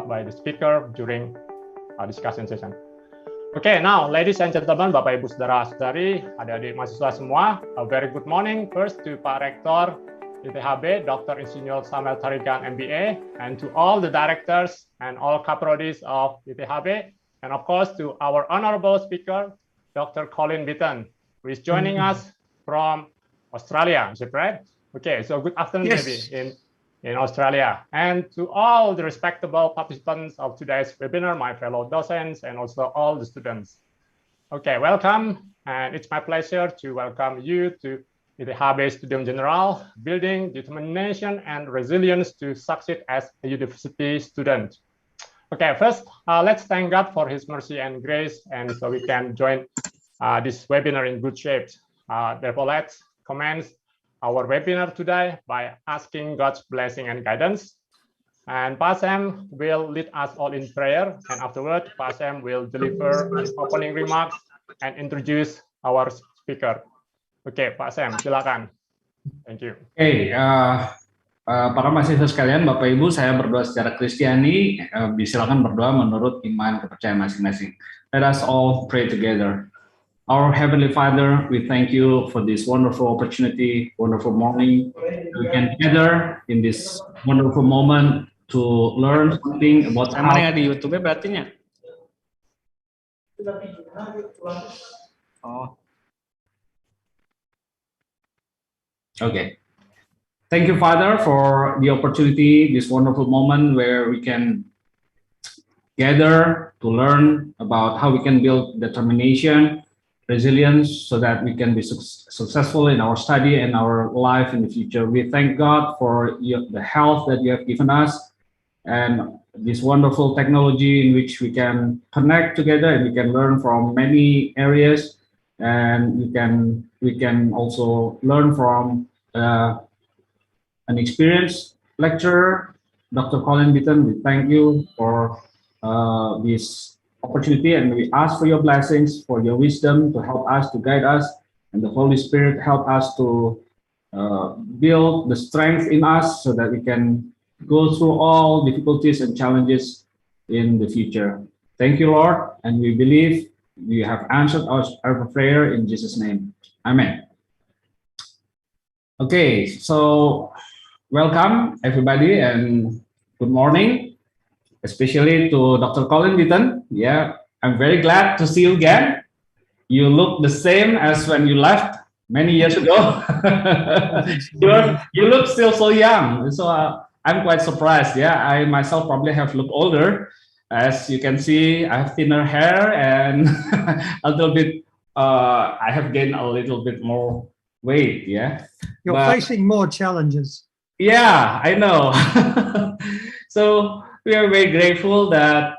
by the speaker during discussion session. Okay, now ladies and gentlemen, Bapak Ibu Saudara-saudari, adik-adik mahasiswa semua, a very good morning first to Pak Rektor ITHB, Dr. Insinyur Samuel Tarigan MBA, and to all the directors and all caprodies of ITHB, and of course to our honorable speaker, Dr. Colin Beaton, who is joining us from Australia. Is it right? Okay, so good afternoon, maybe in Australia, and to all the respectable participants of today's webinar, my fellow docents and also all the students. Okay, welcome, and it's my pleasure to welcome you to ITHB Studium Generale, Building Determination and Resilience to Succeed as a University Student. Okay, first, let's thank God for His mercy and grace, and so we can join this webinar in good shape. Therefore, let's commence our webinar today by asking God's blessing and guidance. And Pak Sam will lead us all in prayer, and afterward, Pak Sam will deliver an opening remarks and introduce our speaker. Okay, Pak Sam, silakan. Thank you. Oke, para mahasiswa sekalian, Bapak Ibu, saya berdoa secara Kristiani, silakan berdoa menurut iman kepercayaan masing-masing. Let us all pray together. Our Heavenly Father, we thank you for this wonderful opportunity, wonderful morning. We can gather in this wonderful moment to learn something about how... Mana di YouTube berarti nya? Oh. Okay. Thank you, Father, for the opportunity, this wonderful moment where we can gather to learn about how we can build determination, resilience, so that we can be successful in our study and our life in the future. We thank God for the health that you have given us and this wonderful technology in which we can connect together and we can learn from many areas, and we can also learn from an experienced lecturer, Dr. Colin Beaton. We thank you for this opportunity, and we ask for your blessings, for your wisdom to help us, to guide us, and the Holy Spirit help us to build the strength in us so that we can go through all difficulties and challenges in the future. Thank you, Lord, and we believe you have answered our prayer in Jesus' name. Amen. Okay, so welcome everybody and good morning. Especially to Dr. Colin Beaton. Yeah, I'm very glad to see you again. You look the same as when you left many years ago. You look still so young. So I'm quite surprised. Yeah, I myself probably have looked older. As you can see, I have thinner hair and a little bit, I have gained a little bit more weight. Yeah. You're facing more challenges. Yeah, I know. So we are very grateful that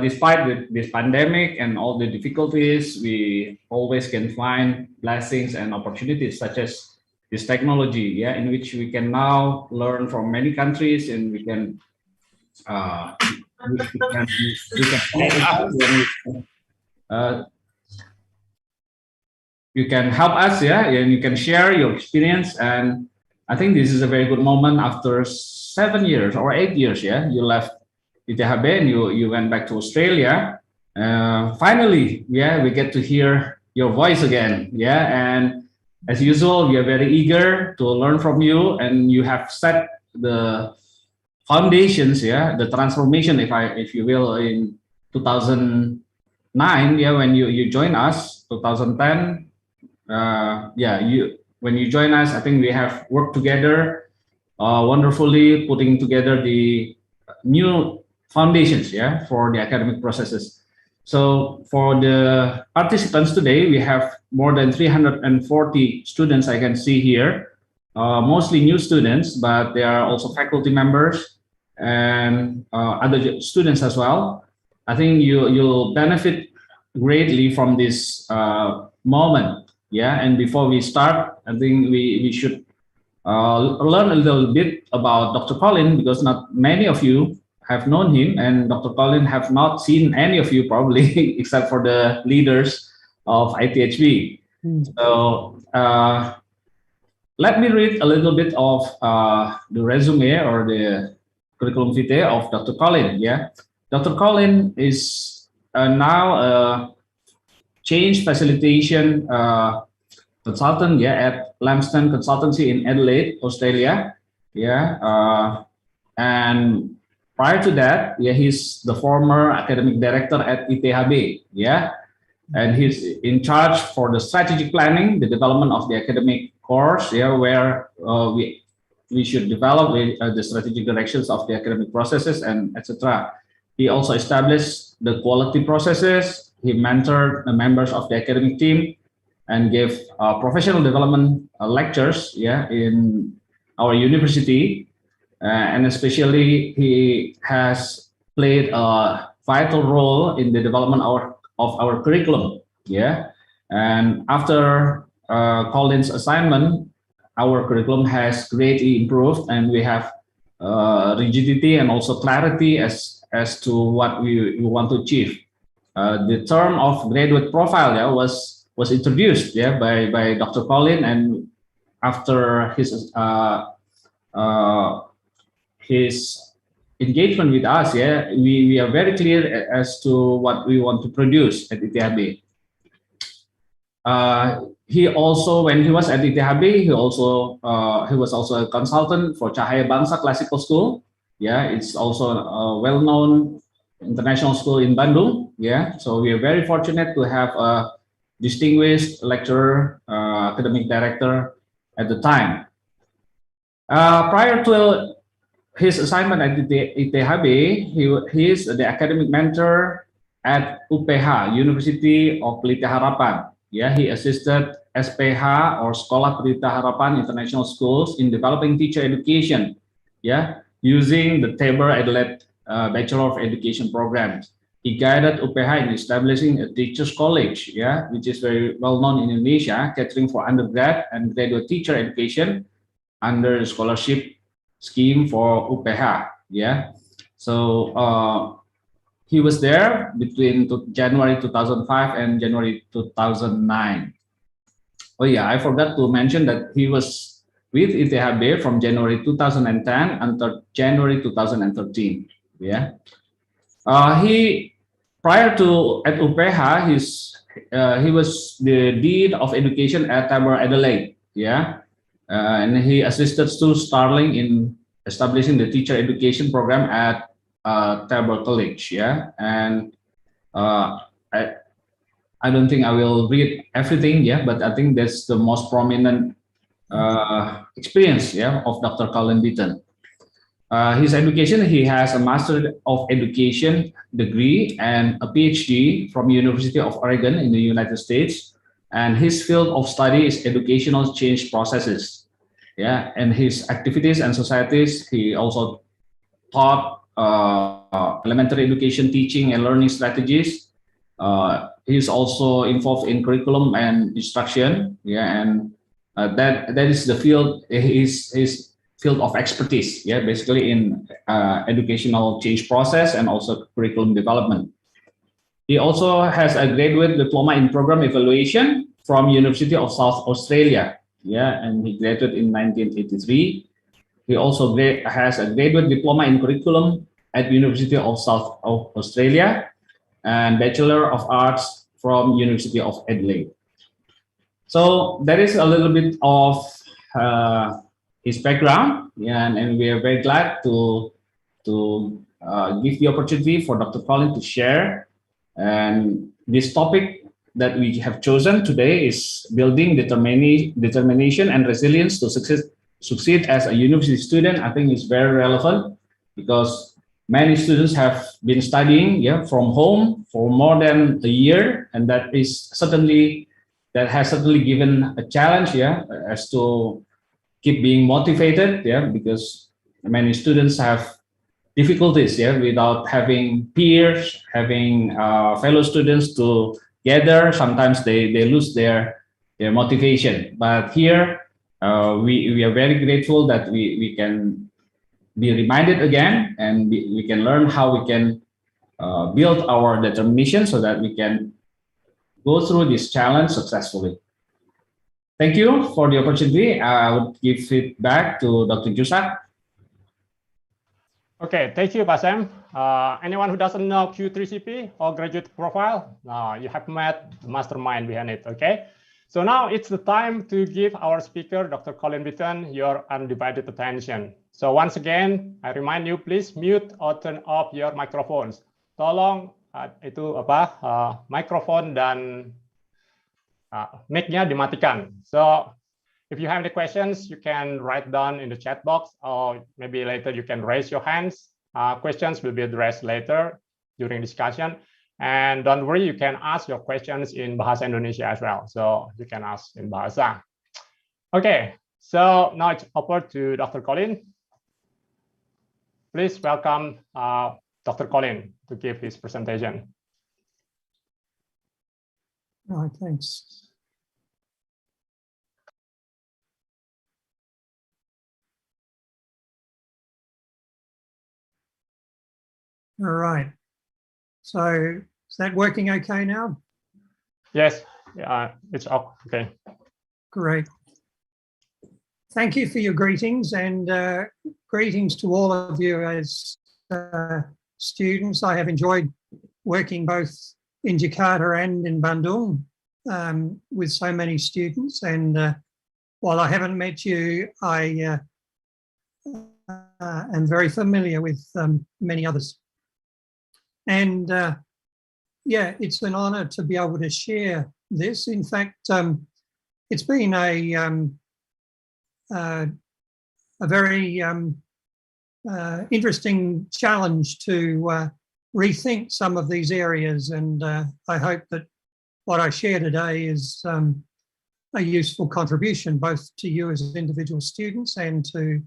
despite this pandemic and all the difficulties, we always can find blessings and opportunities such as this technology, yeah, in which we can now learn from many countries, and you can help us, yeah, and you can share your experience. And I think this is a very good moment after 7 years or 8 years, yeah, you left ITHB and you went back to Australia. Finally, yeah, we get to hear your voice again, yeah, and as usual, we are very eager to learn from you, and you have set the foundations, yeah, the transformation, if you will, in 2009, yeah, when you join us, 2010, yeah, when you join us, I think we have worked together wonderfully, putting together the new foundations, yeah, for the academic processes. So for the participants today, we have more than 340 students I can see here, mostly new students, but there are also faculty members and other students as well. I think you'll benefit greatly from this moment, yeah. And before we start, I think we should learn a little bit about Dr. Colin, because not many of you have known him, and Dr. Colin have not seen any of you probably, except for the leaders of ITHB. So let me read a little bit of the resume or the curriculum vitae of Dr. Colin. Yeah, Dr. Colin is now a change facilitation consultant, yeah, at Lamston Consultancy in Adelaide, Australia. Yeah, and prior to that, yeah, he's the former academic director at ITHB. Yeah, and he's in charge for the strategic planning, the development of the academic course. Yeah, where we should develop the strategic directions of the academic processes and etc. He also established the quality processes. He mentored the members of the academic team and gave professional development lectures, yeah, in our university, and especially he has played a vital role in the development of our curriculum, yeah. And after Colin's assignment, our curriculum has greatly improved, and we have rigidity and also clarity as to what we want to achieve. The term of graduate profile, yeah, was introduced, yeah, by Dr. Colin, and after his engagement with us, yeah, we are very clear as to what we want to produce at ITHB. He also, when he was at ITHB, he was also a consultant for Cahaya Bangsa Classical School. Yeah, it's also a well-known international school in Bandung. Yeah, so we are very fortunate to have a distinguished lecturer, academic director at the time. Prior to his assignment at ITHB, he is the academic mentor at UPH, University of Pelita Harapan. Yeah, he assisted SPH or Sekolah Pelita Harapan International Schools in developing teacher education. Yeah, using the Tabor Adelaide Bachelor of Education programs. He guided UPH in establishing a teachers college, yeah, which is very well known in Indonesia, catering for undergrad and graduate teacher education under the scholarship scheme for UPH. Yeah, so he was there between January 2005 and January 2009. Oh yeah, I forgot to mention that he was with ITHB from January 2010 until January 2013. Yeah, he prior to at UPH, he was the Dean of Education at Tabor Adelaide. Yeah, and he assisted Stu Starling in establishing the teacher education program at Tabor College. Yeah, and I don't think I will read everything. Yeah, but I think that's the most prominent experience, yeah, of Dr. Colin Beaton. His education, he has a Master of Education degree and a PhD from University of Oregon in the United States. And his field of study is educational change processes. Yeah, and his activities and societies, he also taught elementary education teaching and learning strategies. He's also involved in curriculum and instruction. Yeah, and that is the field, his field of expertise, yeah, basically in educational change process and also curriculum development. He also has a graduate diploma in program evaluation from University of South Australia, yeah, and he graduated in 1983. He also has a graduate diploma in curriculum at University of South Australia and Bachelor of Arts from University of Adelaide. So that is a little bit of his background, yeah, and we are very glad to give the opportunity for Dr. Colin to share. And this topic that we have chosen today is building determination and resilience to succeed as a university student. I think it's very relevant because many students have been studying, yeah, from home for more than a year, and that has certainly given a challenge, yeah, as to keep being motivated, yeah, because many students have difficulties, yeah, without having peers, having fellow students to gather. Sometimes they lose their motivation. But here we are very grateful that we can be reminded again, and we can learn how we can build our determination so that we can go through this challenge successfully. Thank you for the opportunity. I would give it back to Dr. Giuseppe. Okay, thank you, Pak Sam. Anyone who doesn't know Q3CP or graduate profile, you have met the mastermind behind it, okay? So now it's the time to give our speaker, Dr. Colin Beaton, your undivided attention. So once again, I remind you, please mute or turn off your microphones. Tolong mikrofon dan mic-nya dimatikan. So if you have any questions, you can write down in the chat box, or maybe later you can raise your hands. Questions will be addressed later during discussion. And don't worry, you can ask your questions in Bahasa Indonesia as well. So you can ask in Bahasa. Okay, so now it's over to Dr. Colin. Please welcome Dr. Colin to give his presentation. All right, thanks. All right. So is that working okay now? Yes, it's okay. Great. Thank you for your greetings, and greetings to all of you as students. I have enjoyed working both in Jakarta and in Bandung with so many students, and while I haven't met you, I am very familiar with many others. And yeah, it's an honor to be able to share this. In fact, it's been a very interesting challenge to rethink some of these areas, and I hope that what I share today is a useful contribution both to you as individual students and to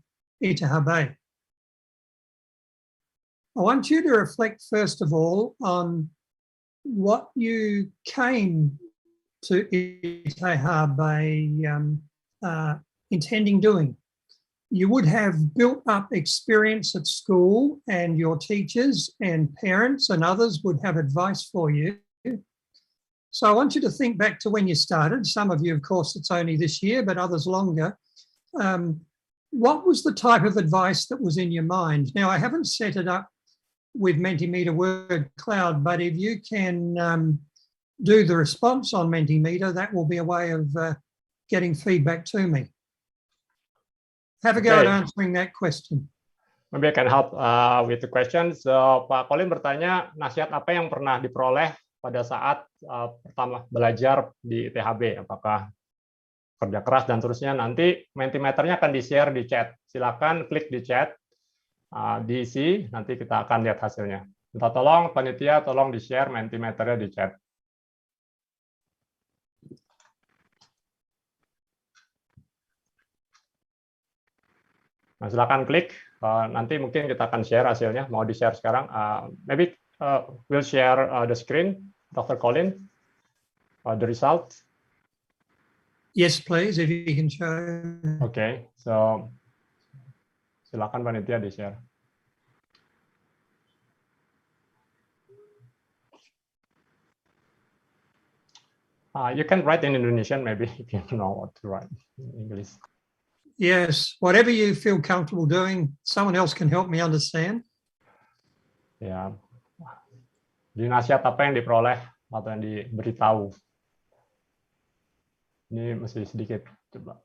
ITHB. I want you to reflect first of all on what you came to ITHB intending doing. You would have built up experience at school, and your teachers and parents and others would have advice for you. So I want you to think back to when you started. Some of you, of course, it's only this year, but others longer. What was the type of advice that was in your mind? Now, I haven't set it up with Mentimeter word cloud, but if you can do the response on Mentimeter, that will be a way of getting feedback to me. Have a go at answering that question. Maybe I can help with the question. So Pak Colin bertanya, nasihat apa yang pernah diperoleh pada saat pertama belajar di ITHB? Apakah kerja keras dan terusnya? Nanti Mentimeternya akan di-share di chat. Silakan klik di chat, diisi, nanti kita akan lihat hasilnya. Minta tolong panitia, tolong di-share Mentimeternya di chat. Nah, silakan klik. Nanti mungkin kita akan share hasilnya. Mau di-share sekarang? Maybe we'll share the screen, Dr. Colin, the result. Yes, please, if you can show. Okay, so silakan panitia di-share. You can write in Indonesian, maybe, if you know what to write in English. Yes, whatever you feel comfortable doing, someone else can help me understand. Ya, di nasihat apa yang diperoleh atau yang diberitahu? Ini masih sedikit, coba.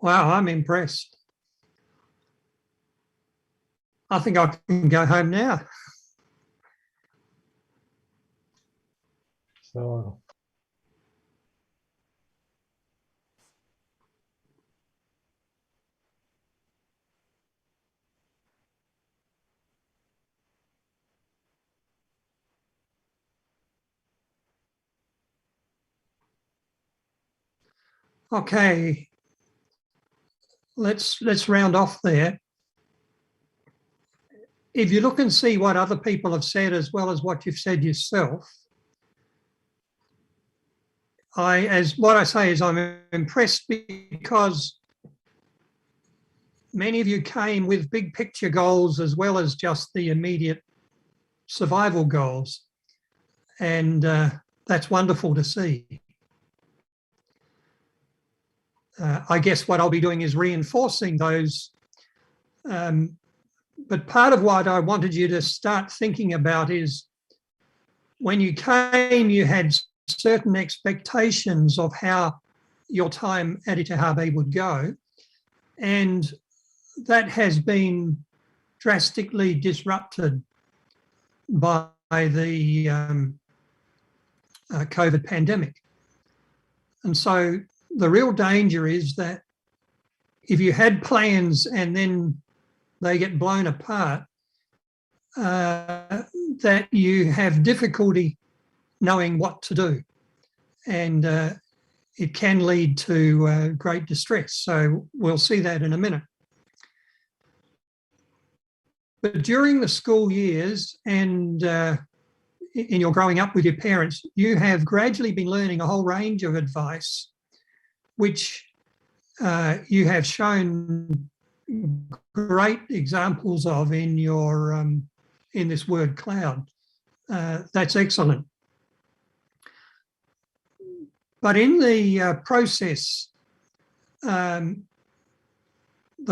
Wow, I'm impressed. I think I can go home now. So, Okay, let's round off there. if you look and see what other people have said as well as what you've said yourself, what I say is I'm impressed because many of you came with big picture goals as well as just the immediate survival goals. And that's wonderful to see. I guess what I'll be doing is reinforcing those. But part of what I wanted you to start thinking about is when you came, you had certain expectations of how your time at ITHB would go. And that has been drastically disrupted by the COVID pandemic. And so the real danger is that if you had plans and then they get blown apart, that you have difficulty knowing what to do. And it can lead to great distress. So we'll see that in a minute. But during the school years and in your growing up with your parents, you have gradually been learning a whole range of advice, which you have shown great examples of in your in this word cloud. That's excellent. But in the process, the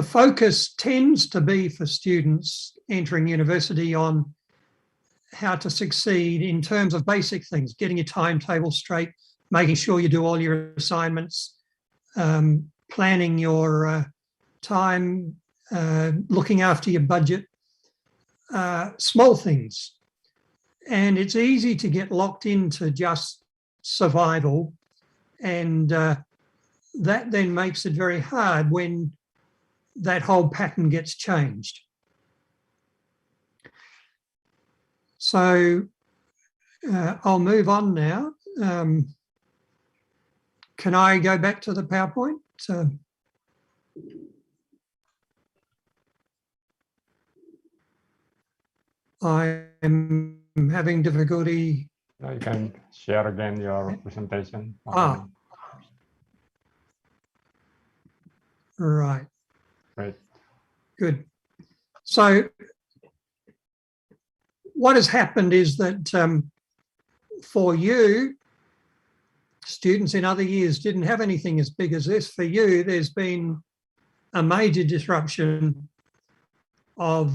focus tends to be for students entering university on how to succeed in terms of basic things, getting your timetable straight, making sure you do all your assignments, planning your time, looking after your budget, small things. And it's easy to get locked into just survival, and that then makes it very hard when that whole pattern gets changed. So I'll move on now. Can I go back to the PowerPoint? I'm having difficulty. No, you can share again your presentation. Right. Great. Good. So what has happened is that for you, students in other years didn't have anything as big as this. For you, there's been a major disruption of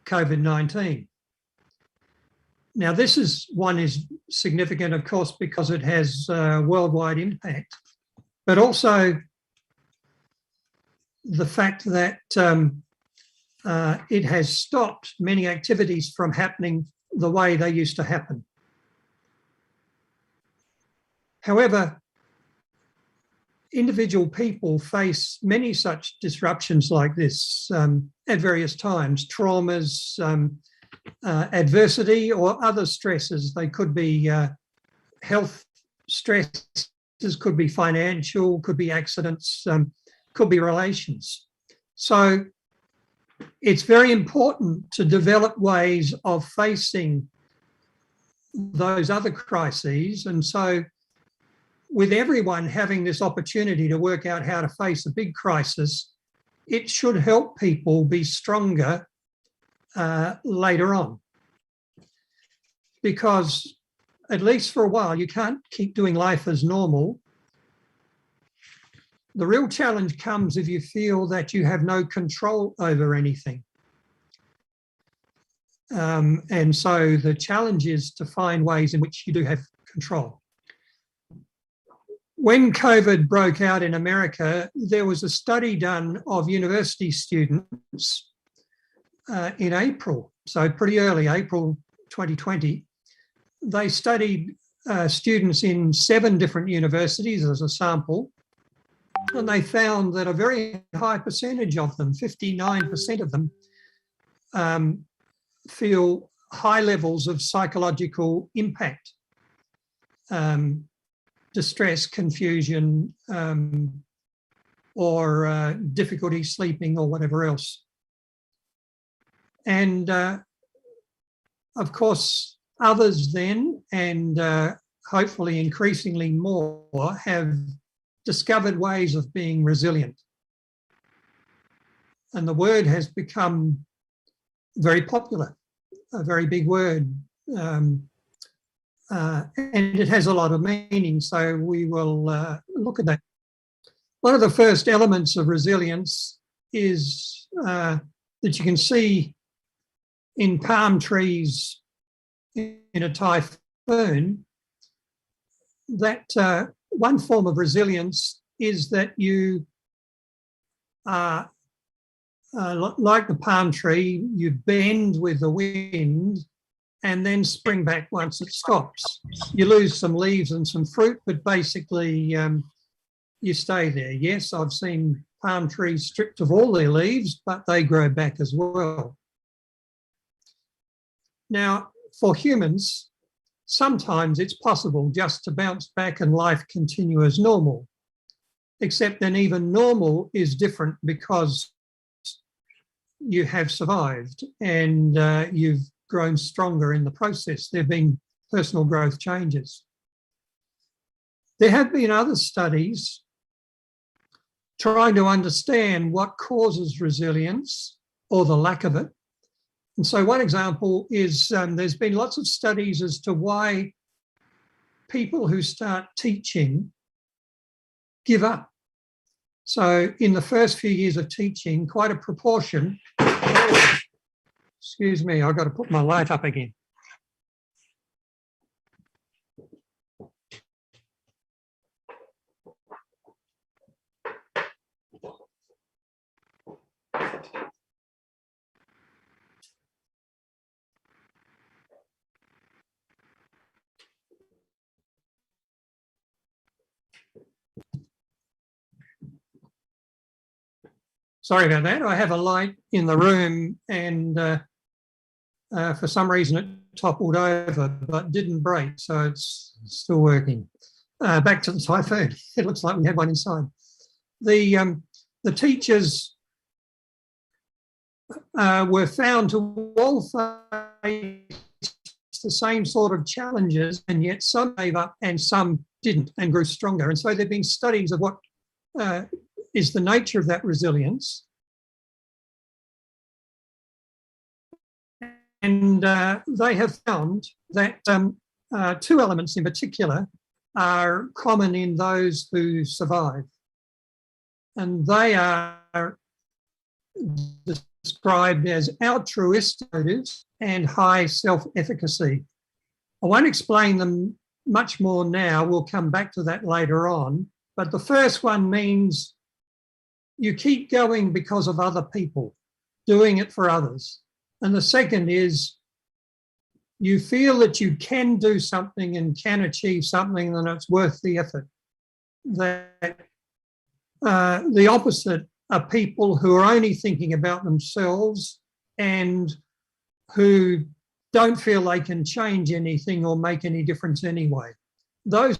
COVID-19. Now, this is significant, of course, because it has worldwide impact, but also the fact that it has stopped many activities from happening the way they used to happen. However, individual people face many such disruptions like this at various times, traumas, adversity or other stresses. They could be health stresses, could be financial, could be accidents, could be relations. So it's very important to develop ways of facing those other crises. And so with everyone having this opportunity to work out how to face a big crisis, it should help people be stronger later on. Because at least for a while, you can't keep doing life as normal. The real challenge comes if you feel that you have no control over anything. And so the challenge is to find ways in which you do have control. When COVID broke out in America, there was a study done of university students in April, so pretty early, April 2020. They studied students in 7 different universities as a sample, and they found that a very high percentage of them, 59% of them, feel high levels of psychological impact, distress, confusion, or difficulty sleeping or whatever else. And of course, others then, and hopefully increasingly more, have discovered ways of being resilient. And the word has become very popular, a very big word. And it has a lot of meaning, so we will look at that. One of the first elements of resilience is that you can see in palm trees in a typhoon, that one form of resilience is that you are like the palm tree, you bend with the wind and then spring back once it stops. You lose some leaves and some fruit, but basically you stay there. Yes, I've seen palm trees stripped of all their leaves, but they grow back as well. Now, for humans, sometimes it's possible just to bounce back and life continue as normal, except then even normal is different because you have survived and you've grown stronger in the process. There have been personal growth changes. There have been other studies trying to understand what causes resilience or the lack of it. And so one example is there's been lots of studies as to why people who start teaching give up. So in the first few years of teaching, quite a proportion, excuse me, I've got to put my light up again. Sorry about that. I have a light in the room and for some reason it toppled over but didn't break, so it's still working. Back to the typhoon. It looks like we have one inside. The teachers were found to all face the same sort of challenges, and yet some gave up and some didn't and grew stronger. And so there have been studies of what is the nature of that resilience. And they have found that two elements in particular are common in those who survive. And they are described as altruistic motives and high self-efficacy. I won't explain them much more now. We'll come back to that later on. But the first one means you keep going because of other people, doing it for others. And the second is you feel that you can do something and can achieve something and it's worth the effort. That the opposite are people who are only thinking about themselves and who don't feel they can change anything or make any difference anyway. Those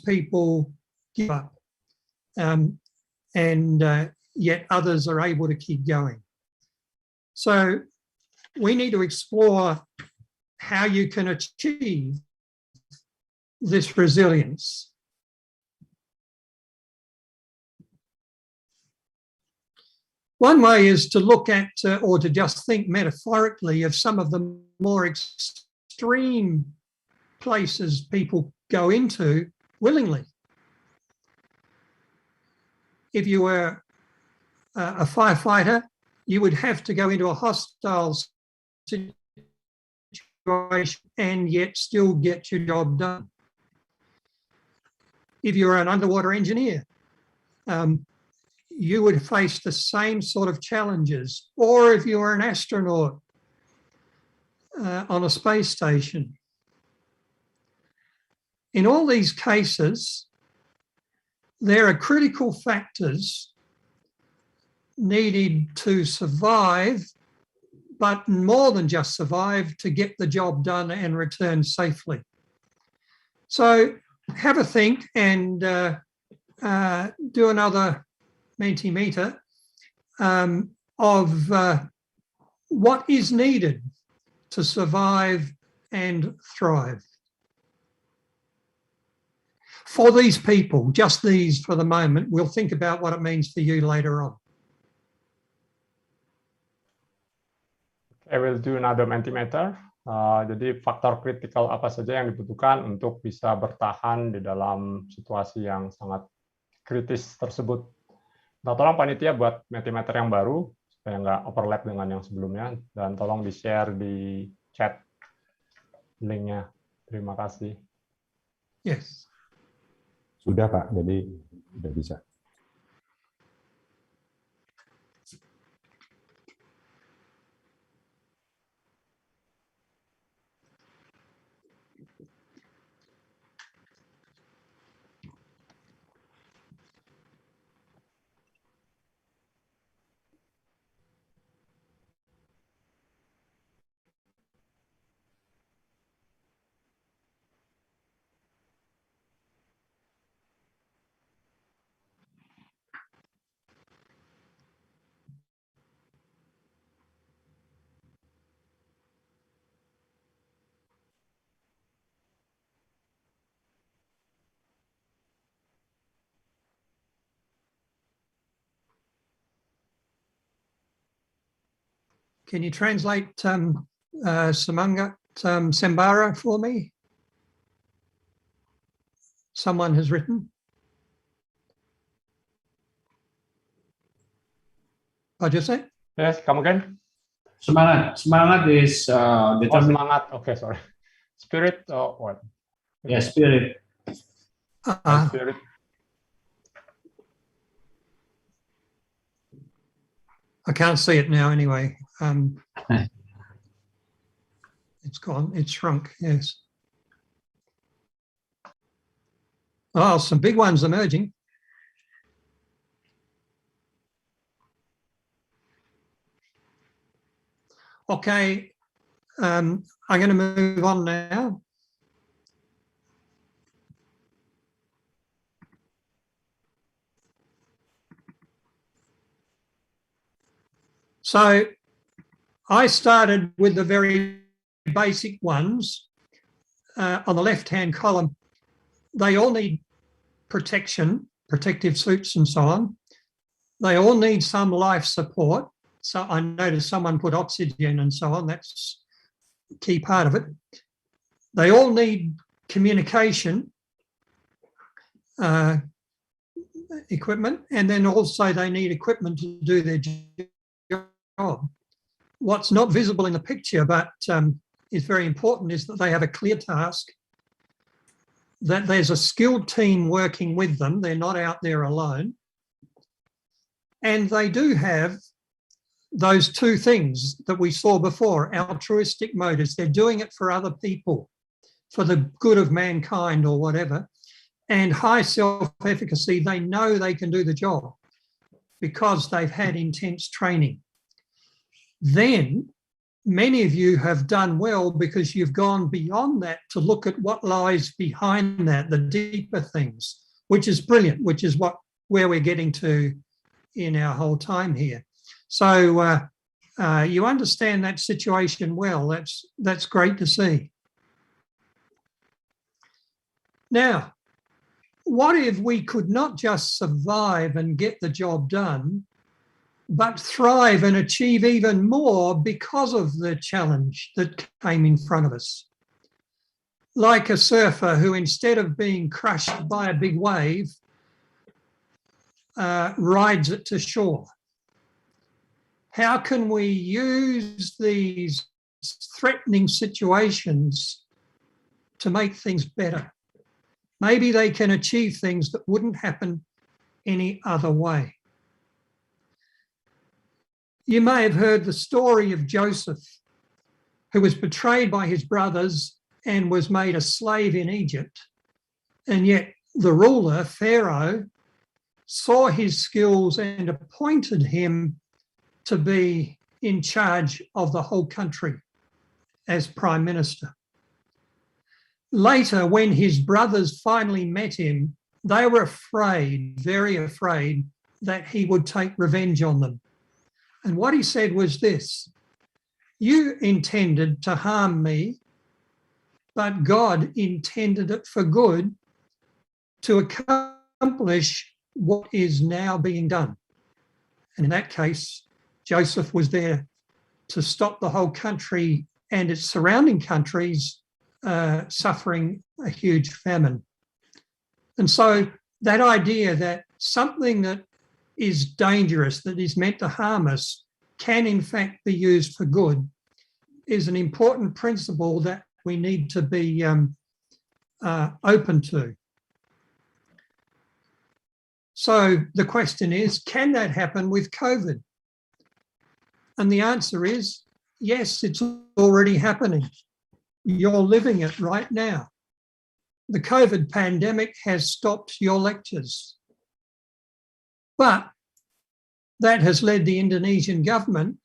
people give up. And yet others are able to keep going. So we need to explore how you can achieve this resilience. One way is to look at or to just think metaphorically of some of the more extreme places people go into willingly. If you were a firefighter, you would have to go into a hostile situation and yet still get your job done. If you were an underwater engineer, you would face the same sort of challenges. Or if you were an astronaut on a space station. In all these cases, there are critical factors needed to survive, but more than just survive, to get the job done and return safely. So have a think and do another Mentimeter of what is needed to survive and thrive? For these people, just these for the moment, we'll think about what it means for you later on. I will do another Mentimeter. Jadi faktor kritikal apa saja yang dibutuhkan untuk bisa bertahan di dalam situasi yang sangat kritis tersebut. Nah, tolong panitia buat Mentimeter yang baru supaya nggak overlap dengan yang sebelumnya, dan tolong di-share di chat linknya. Terima kasih. Yes. Sudah Pak, jadi sudah bisa. Can you translate Semangat Sembara for me? Someone has written. What did you say? Yes, come again. Semangat. Semangat is determined. Semangat. Okay, sorry. Spirit or what? Yeah, spirit. Spirit. I can't see it now anyway. It's gone, it's shrunk, yes. Oh, some big ones emerging. Okay, I'm going to move on now. So I started with the very basic ones on the left-hand column. They all need protection, protective suits and so on. They all need some life support. So I noticed someone put oxygen and so on. That's a key part of it. They all need communication equipment, and then also they need equipment to do their job. What's not visible in the picture but is very important is that they have a clear task, that there's a skilled team working with them. They're not out there alone. And they do have those two things that we saw before, altruistic motives. They're doing it for other people, for the good of mankind or whatever. And high self-efficacy, they know they can do the job because they've had intense training. Then many of you have done well because you've gone beyond that to look at what lies behind that, the deeper things, which is brilliant, which is where we're getting to in our whole time here. So you understand that situation well. That's great to see. Now, what if we could not just survive and get the job done, but thrive and achieve even more because of the challenge that came in front of us? Like a surfer who, instead of being crushed by a big wave, rides it to shore. How can we use these threatening situations to make things better? Maybe they can achieve things that wouldn't happen any other way. You may have heard the story of Joseph, who was betrayed by his brothers and was made a slave in Egypt. And yet the ruler, Pharaoh, saw his skills and appointed him to be in charge of the whole country as prime minister. Later, when his brothers finally met him, they were afraid, very afraid, that he would take revenge on them. And what he said was this: You intended to harm me, but God intended it for good to accomplish what is now being done. And in that case, Joseph was there to stop the whole country and its surrounding countries suffering a huge famine. And so that idea that something that is dangerous, that is meant to harm us, can in fact be used for good is an important principle that we need to be open to. So the question is, can that happen with COVID? And the answer is, yes, it's already happening. You're living it right now. The COVID pandemic has stopped your lectures. But that has led the Indonesian government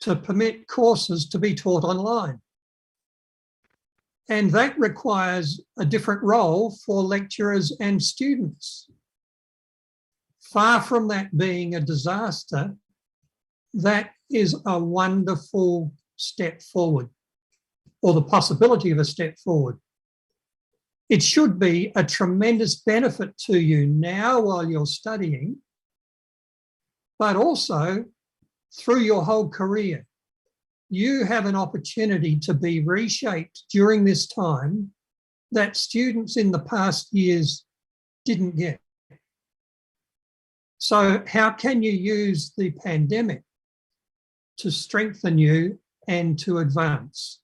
to permit courses to be taught online. And that requires a different role for lecturers and students. Far from that being a disaster, that is a wonderful step forward, or the possibility of a step forward. It should be a tremendous benefit to you now while you're studying, but also through your whole career. You have an opportunity to be reshaped during this time that students in the past years didn't get. So how can you use the pandemic to strengthen you and to advance?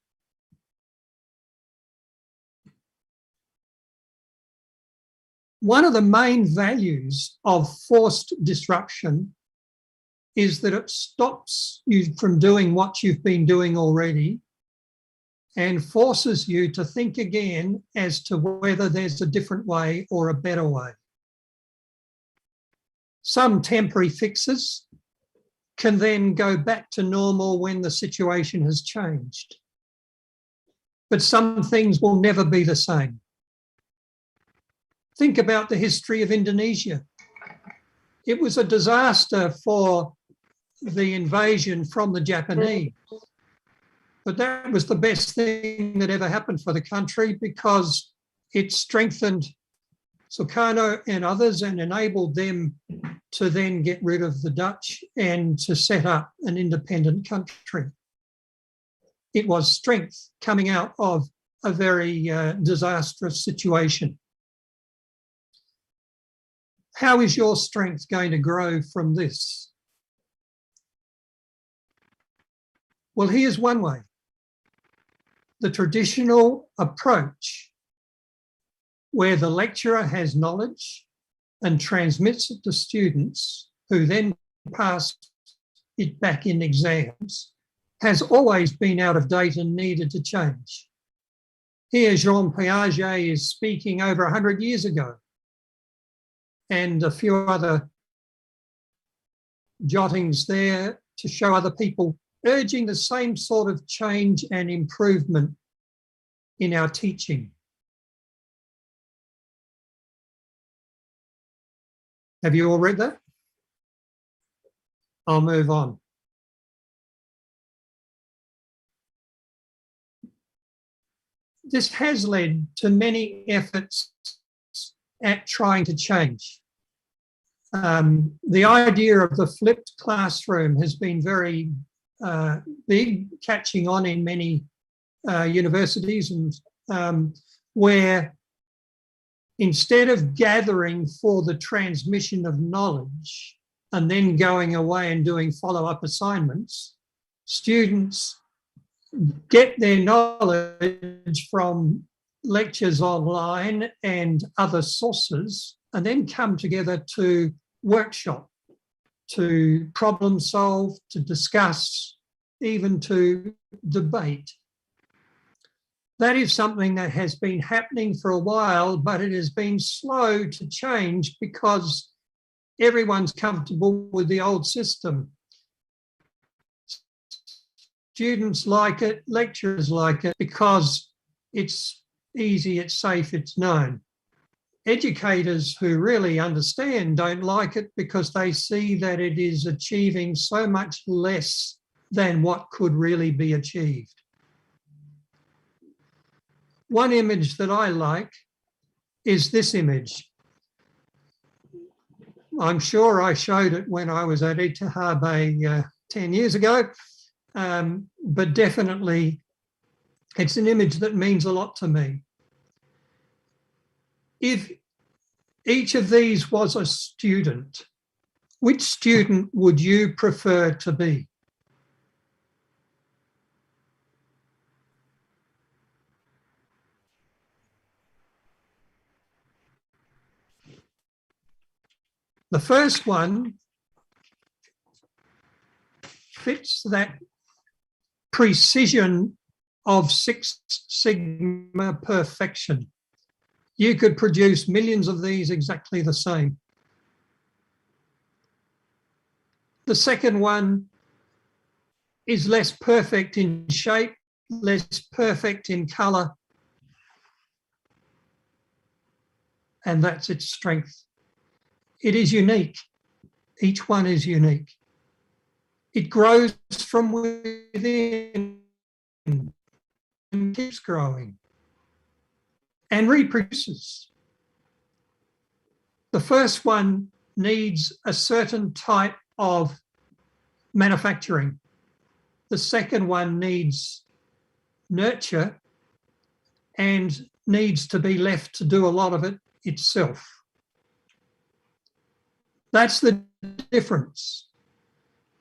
One of the main values of forced disruption is that it stops you from doing what you've been doing already and forces you to think again as to whether there's a different way or a better way. Some temporary fixes can then go back to normal when the situation has changed. But some things will never be the same. Think about the history of Indonesia. It was a disaster for the invasion from the Japanese, but that was the best thing that ever happened for the country because it strengthened Sukarno and others and enabled them to then get rid of the Dutch and to set up an independent country. It was strength coming out of a very disastrous situation. How is your strength going to grow from this? Well, here's one way. The traditional approach where the lecturer has knowledge and transmits it to students who then pass it back in exams has always been out of date and needed to change. Here, Jean Piaget is speaking over 100 years ago, and a few other jottings there to show other people urging the same sort of change and improvement in our teaching. Have you all read that? I'll move on. This has led to many efforts at trying to change. The idea of the flipped classroom has been very big, catching on in many universities, and where instead of gathering for the transmission of knowledge and then going away and doing follow-up assignments, students get their knowledge from lectures online and other sources and then come together to workshop, to problem solve, to discuss, even to debate. That is something that has been happening for a while, but it has been slow to change because everyone's comfortable with the old system. Students like it, lecturers like it because it's easy, it's safe, it's known. Educators who really understand don't like it because they see that it is achieving so much less than what could really be achieved. One image that I like is this image. I'm sure I showed it when I was at ITHB 10 years ago, but definitely it's an image that means a lot to me. If each of these was a student, which student would you prefer to be? The first one fits that precision of Six Sigma perfection. You could produce millions of these exactly the same. The second one is less perfect in shape, less perfect in colour, and that's its strength. It is unique. Each one is unique. It grows from within and keeps growing and reproduces. The first one needs a certain type of manufacturing. The second one needs nurture and needs to be left to do a lot of it itself. That's the difference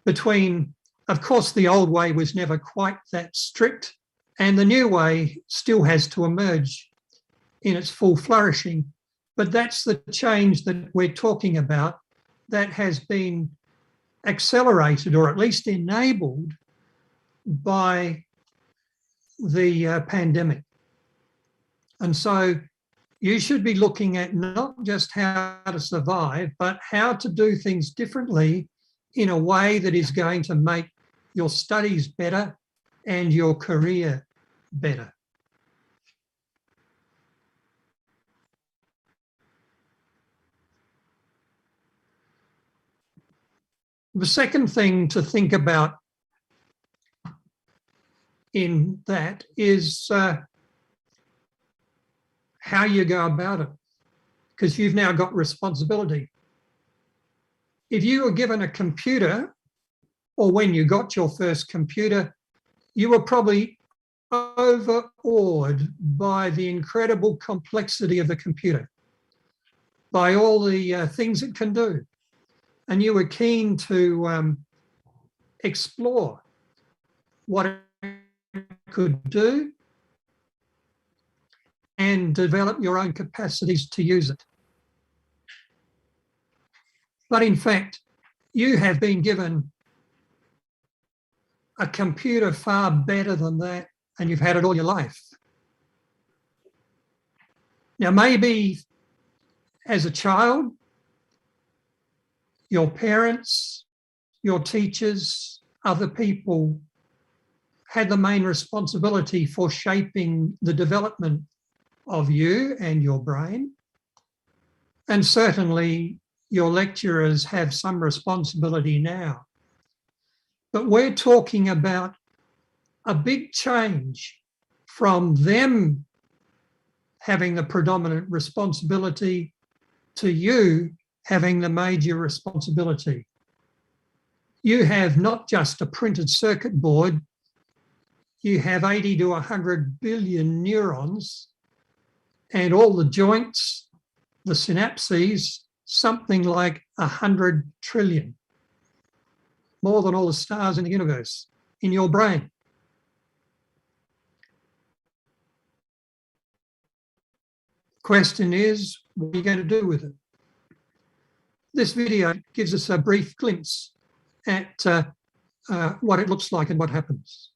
between, of course, the old way was never quite that strict, and the new way still has to emerge in its full flourishing. But that's the change that we're talking about that has been accelerated or at least enabled by the pandemic. And so you should be looking at not just how to survive, but how to do things differently in a way that is going to make your studies better and your career better. The second thing to think about in that is how you go about it, because you've now got responsibility. If you were given a computer, or when you got your first computer, you were probably overawed by the incredible complexity of the computer, by all the things it can do. And you were keen to explore what it could do and develop your own capacities to use it. But in fact, you have been given a computer far better than that, and you've had it all your life. Now, maybe as a child, your parents, your teachers, other people had the main responsibility for shaping the development of you and your brain. And certainly your lecturers have some responsibility now. But we're talking about a big change from them having the predominant responsibility to you having the major responsibility. You have not just a printed circuit board, you have 80 to 100 billion neurons and all the joints, the synapses, something like 100 trillion, more than all the stars in the universe, in your brain. Question is, what are you going to do with it? This video gives us a brief glimpse at what it looks like and what happens.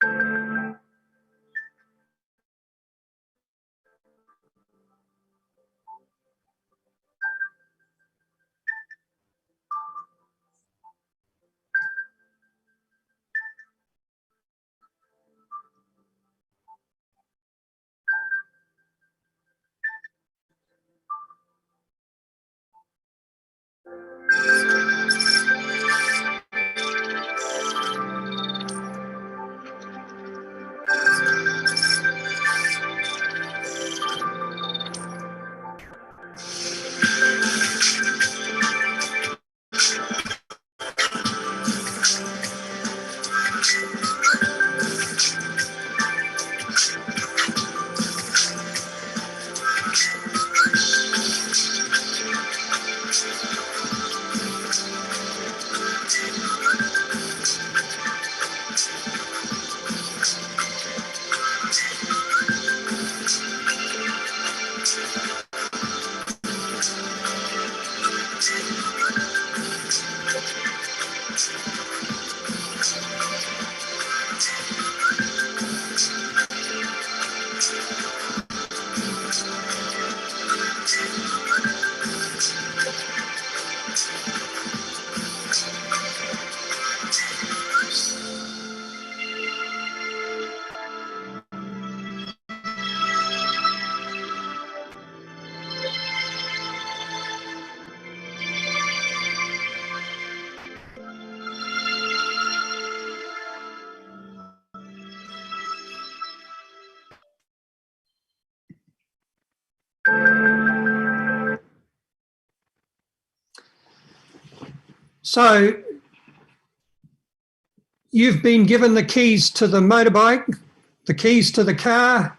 So you've been given the keys to the motorbike, the keys to the car,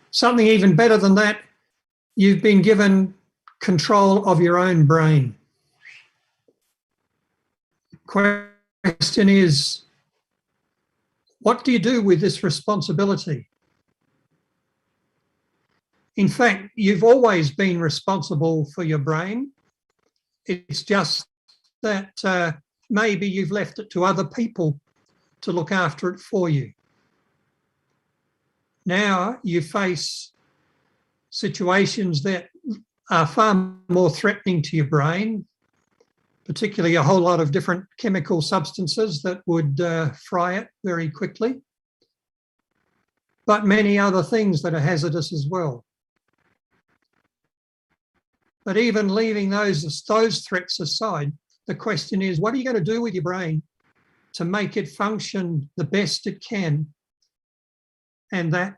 something even better than that. You've been given control of your own brain. Question is, what do you do with this responsibility? In fact, you've always been responsible for your brain. It's just that maybe you've left it to other people to look after it for you. Now you face situations that are far more threatening to your brain, particularly a whole lot of different chemical substances that would fry it very quickly, but many other things that are hazardous as well. But even leaving those threats aside, the question is, what are you going to do with your brain to make it function the best it can? And that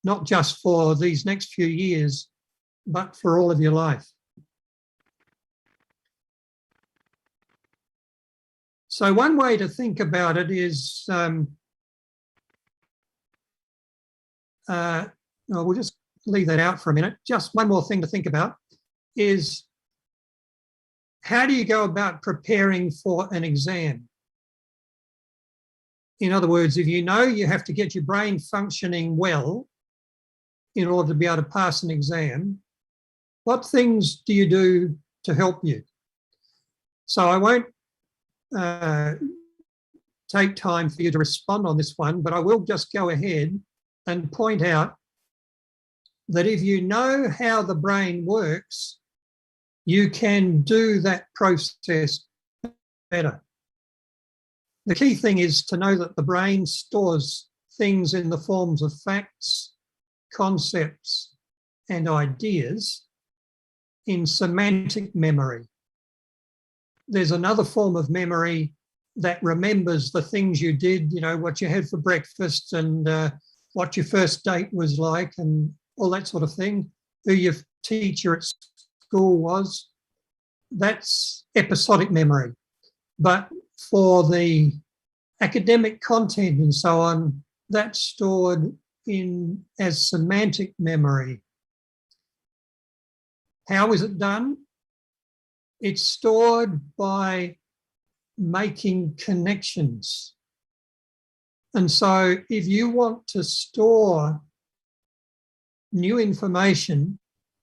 not just for these next few years, but for all of your life. So one way to think about it is, we'll just leave that out for a minute. Just one more thing to think about is, how do you go about preparing for an exam? In other words, if you know you have to get your brain functioning well in order to be able to pass an exam, what things do you do to help you? So I won't take time for you to respond on this one, but I will just go ahead and point out that if you know how the brain works, you can do that process better. The key thing is to know that the brain stores things in the forms of facts, concepts, and ideas in semantic memory. There's another form of memory that remembers the things you did, you know, what you had for breakfast and what your first date was like and all that sort of thing, who your teacher at school was. That's episodic memory. But for the academic content and so on, that's stored in as semantic memory. How is it done? It's stored by making connections. And so if you want to store new information,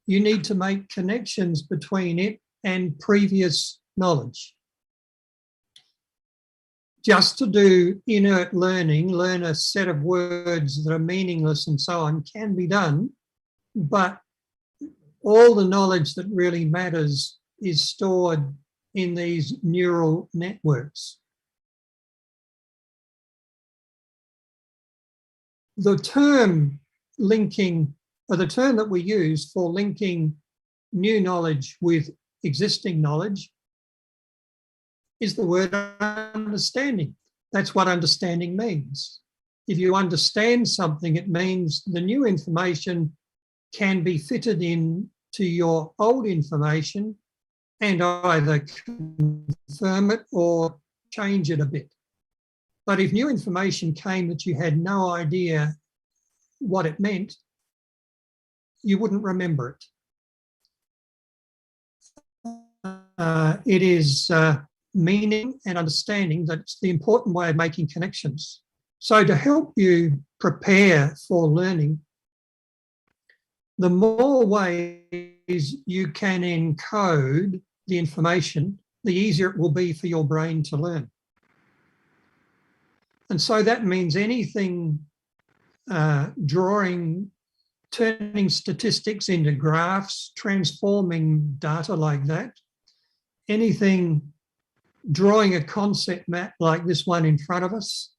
you need to make connections between it and previous knowledge. Just to do inert learning, learn a set of words that are meaningless and so on, can be done, but all the knowledge that really matters is stored in these neural networks. The term linking, or the term that we use for linking new knowledge with existing knowledge, is the word understanding. That's what understanding means. If you understand something, it means the new information can be fitted in to your old information and either confirm it or change it a bit. But if new information came that you had no idea what it meant, you wouldn't remember it. It is meaning and understanding that's the important way of making connections. So to help you prepare for learning, the more ways you can encode the information, the easier it will be for your brain to learn. And so that means anything turning statistics into graphs, transforming data like that, anything drawing a concept map like this one in front of us,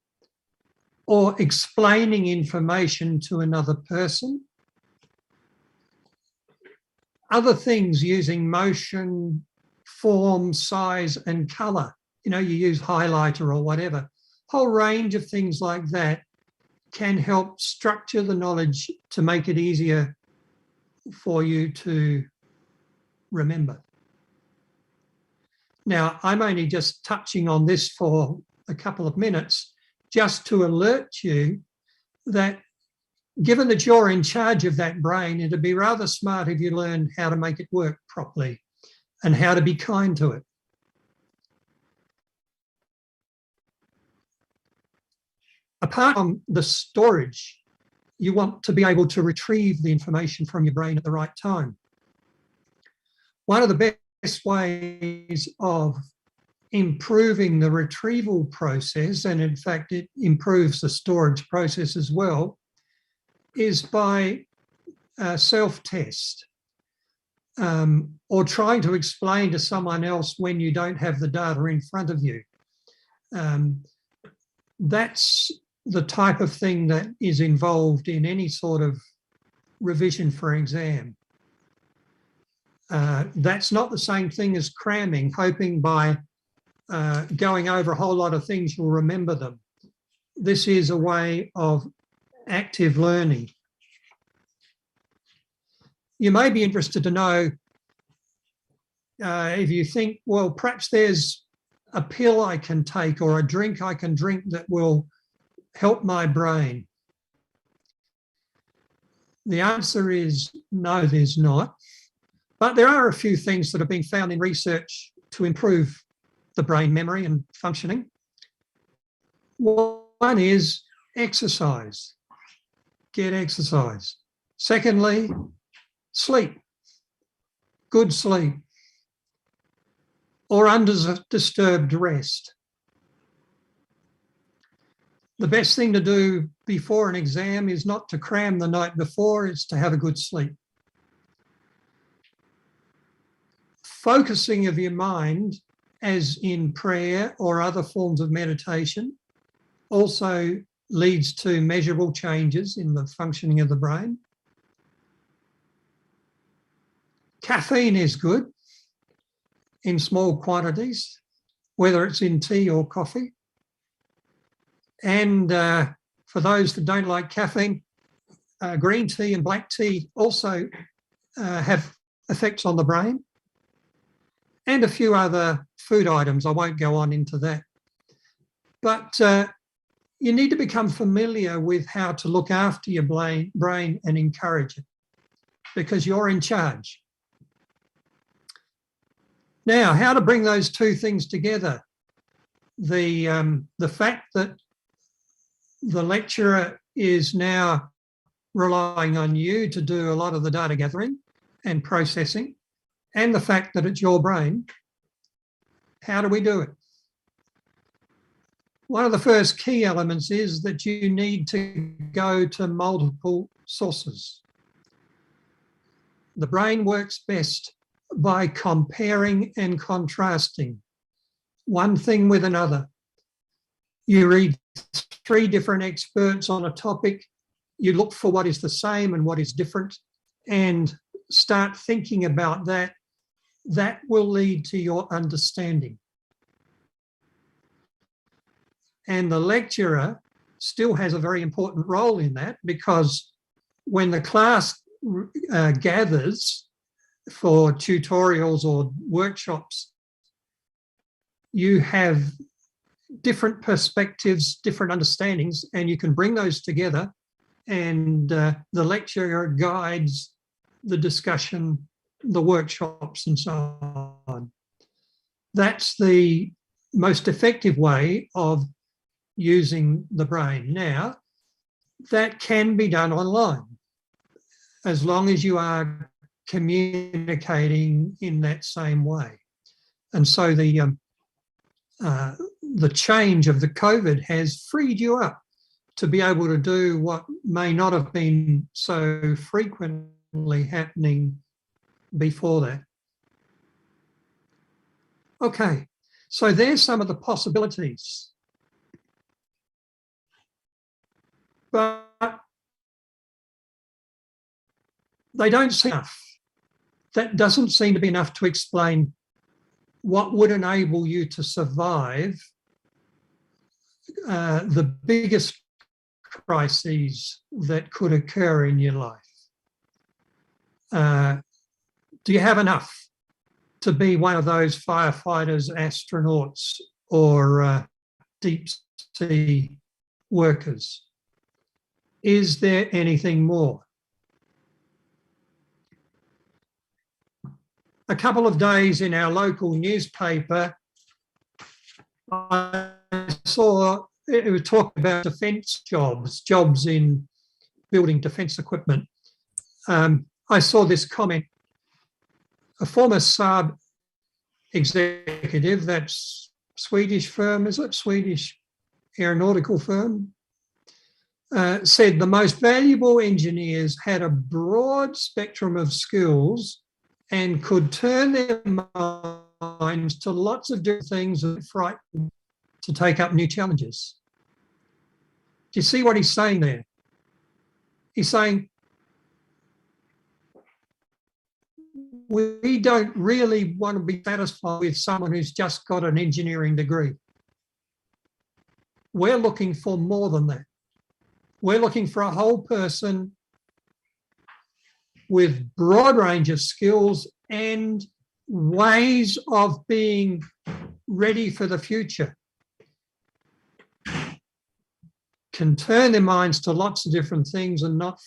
or explaining information to another person. Other things using motion, form, size, and colour. You know, you use highlighter or whatever. Whole range of things like that can help structure the knowledge to make it easier for you to remember. Now, I'm only just touching on this for a couple of minutes, just to alert you that given that you're in charge of that brain, it'd be rather smart if you learned how to make it work properly and how to be kind to it. Apart from the storage, you want to be able to retrieve the information from your brain at the right time. One of the best ways of improving the retrieval process, and in fact it improves the storage process as well, is by self-test or trying to explain to someone else when you don't have the data in front of you. That's the type of thing that is involved in any sort of revision for exam. That's not the same thing as cramming, hoping by going over a whole lot of things you'll remember them. This is a way of active learning. You may be interested to know if you think, well, perhaps there's a pill I can take or a drink I can drink that will help my brain. The answer is no, there's not. But there are a few things that have been found in research to improve the brain memory and functioning. One is exercise. Get exercise. Secondly, sleep. Good sleep. Or undisturbed rest. The best thing to do before an exam is not to cram the night before, it's to have a good sleep. Focusing of your mind, as in prayer or other forms of meditation, also leads to measurable changes in the functioning of the brain. Caffeine is good in small quantities, whether it's in tea or coffee. And for those that don't like caffeine, green tea and black tea also have effects on the brain. And a few other food items. I won't go on into that. But you need to become familiar with how to look after your brain and encourage it, because you're in charge. Now, how to bring those two things together? The fact that the lecturer is now relying on you to do a lot of the data gathering and processing, and the fact that it's your brain, how do we do it? One of the first key elements is that you need to go to multiple sources. The brain works best by comparing and contrasting one thing with another. You read 3 different experts on a topic, you look for what is the same and what is different, and start thinking about that. That will lead to your understanding. And the lecturer still has a very important role in that, because when the class gathers for tutorials or workshops, you have different perspectives, different understandings, and you can bring those together, and the lecturer guides the discussion, the workshops, and so on. That's the most effective way of using the brain. Now, that can be done online, as long as you are communicating in that same way. And so the change of the COVID has freed you up to be able to do what may not have been so frequently happening before that. Okay, so there's some of the possibilities. But they don't seem enough. That doesn't seem to be enough to explain what would enable you to survive the biggest crises that could occur in your life. Do you have enough? to be one of those firefighters, astronauts, or deep sea workers? Is there anything more? A couple of days in our local newspaper, I saw it was talking about defence jobs in building defence equipment. I saw this comment. A former Saab executive, that's Swedish firm, is it? Swedish aeronautical firm, said the most valuable engineers had a broad spectrum of skills and could turn their minds to lots of different things and frightened to take up new challenges. Do you see what he's saying there? He's saying, we don't really want to be satisfied with someone who's just got an engineering degree. We're looking for more than that. We're looking for a whole person with broad range of skills and ways of being ready for the future. Can turn their minds to lots of different things and not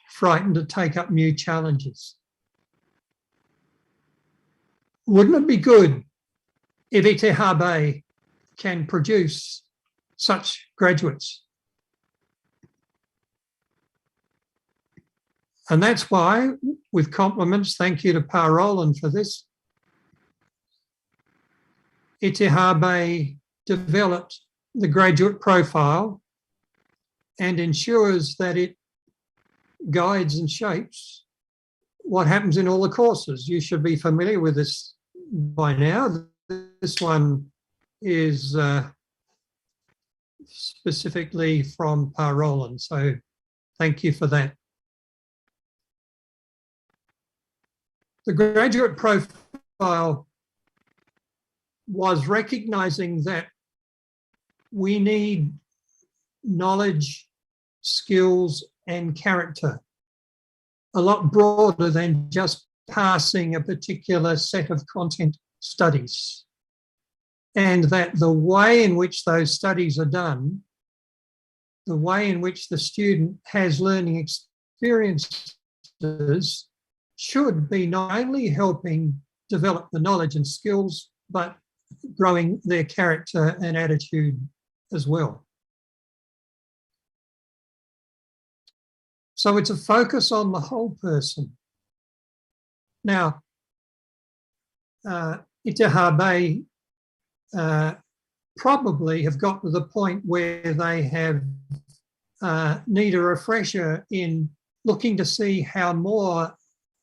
frightened to take up new challenges. Wouldn't it be good if ITHB can produce such graduates? And that's why, with compliments, thank you to Paulin for this, ITHB developed the graduate profile and ensures that it guides and shapes what happens in all the courses. You should be familiar with this by now. This one is specifically from Paulin, so thank you for that. The graduate profile was recognising that we need knowledge, skills, and character a lot broader than just passing a particular set of content studies. And that the way in which those studies are done, the way in which the student has learning experiences, should be not only helping develop the knowledge and skills, but growing their character and attitude as well. So it's a focus on the whole person. Now, ITHB probably have got to the point where they have need a refresher in looking to see how more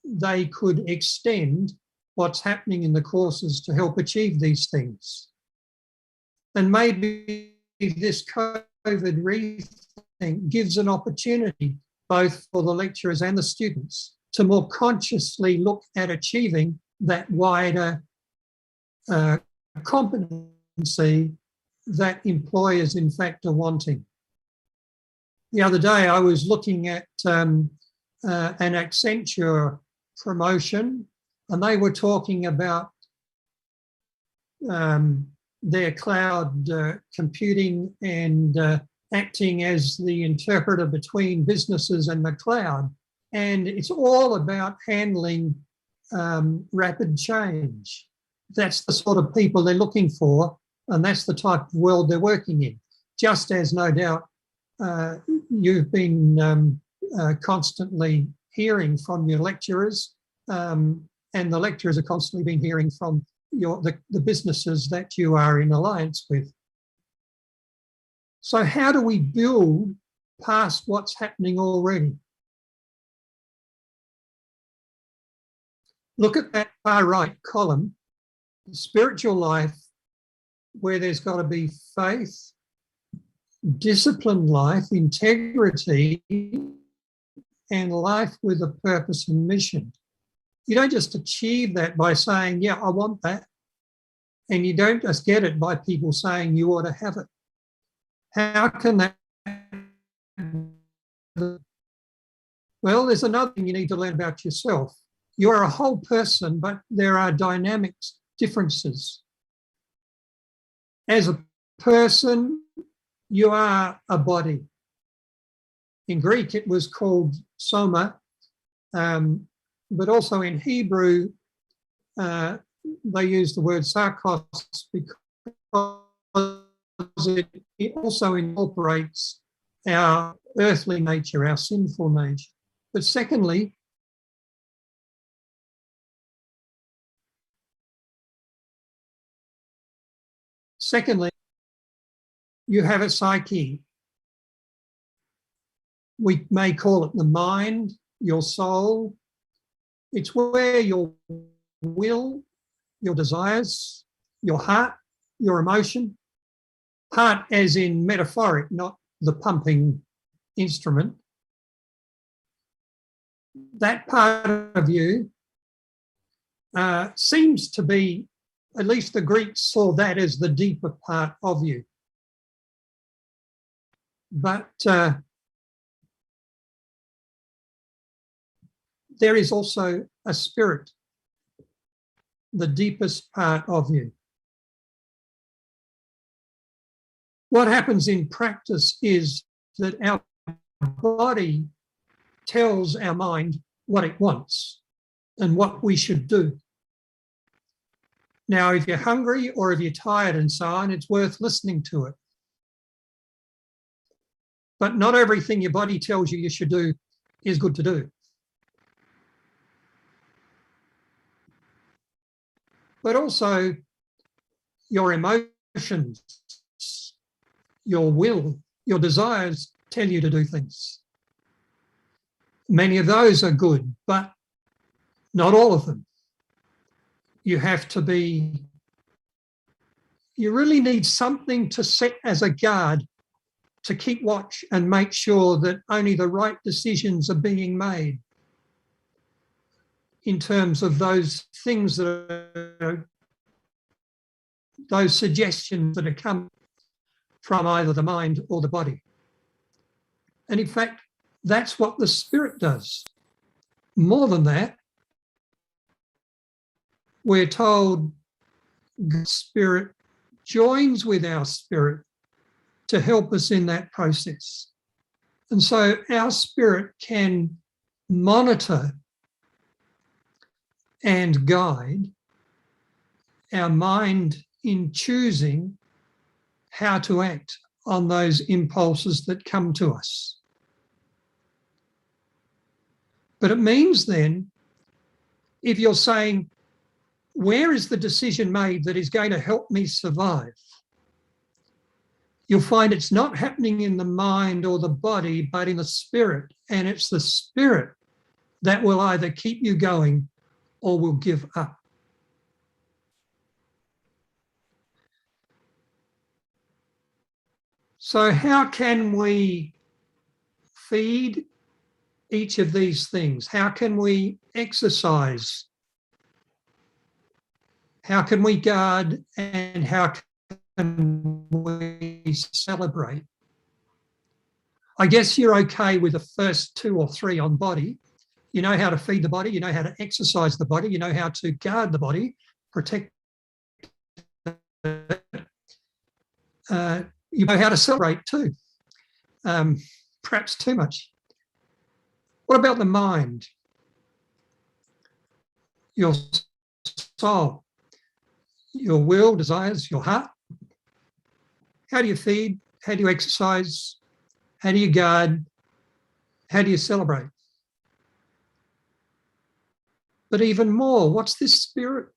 they could extend what's happening in the courses to help achieve these things. And maybe this COVID thing gives an opportunity both for the lecturers and the students to more consciously look at achieving that wider competency that employers in fact are wanting. The other day I was looking at an Accenture promotion, and they were talking about their cloud computing and acting as the interpreter between businesses and the cloud. And it's all about handling rapid change. That's the sort of people they're looking for, and that's the type of world they're working in. Just as no doubt you've been constantly hearing from your lecturers, and the lecturers are constantly been hearing from the businesses that you are in alliance with. So how do we build past what's happening already? Look at that far right column, the spiritual life, where there's got to be faith, disciplined life, integrity, and life with a purpose and mission. You don't just achieve that by saying, yeah, I want that. And you don't just get it by people saying you ought to have it. How can that? Well, there's another thing you need to learn about yourself. You are a whole person, but there are dynamic differences. As a person, you are a body. In Greek, it was called soma, but also in Hebrew, they use the word sarkos because it also incorporates our earthly nature, our sinful nature. But secondly, you have a psyche. We may call it the mind, your soul. It's where your will, your desires, your heart, your emotion, heart as in metaphoric, not the pumping instrument. That part of you seems to be, at least the Greeks saw that as the deeper part of you. But there is also a spirit, the deepest part of you. What happens in practice is that our body tells our mind what it wants and what we should do. Now, if you're hungry or if you're tired and so on, it's worth listening to it. But not everything your body tells you should do is good to do. But also your emotions, your will, your desires tell you to do things. Many of those are good, but not all of them. You really need something to set as a guard to keep watch and make sure that only the right decisions are being made in terms of those things those suggestions that are coming from either the mind or the body. And in fact, that's what the spirit does. More than that, we're told God's spirit joins with our spirit to help us in that process. And so our spirit can monitor and guide our mind in choosing how to act on those impulses that come to us. But it means then, if you're saying, where is the decision made that is going to help me survive? You'll find it's not happening in the mind or the body, but in the spirit. And it's the spirit that will either keep you going or will give up. So how can we feed each of these things? How can we exercise? How can we guard? And how can we celebrate? I guess you're okay with the first 2 or 3 on body. You know how to feed the body, you know how to exercise the body, you know how to guard the body, protect it. You know how to celebrate too, perhaps too much. What about the mind? Your soul, your will, desires, your heart. How do you feed? How do you exercise? How do you guard? How do you celebrate? But even more, what's this spirit?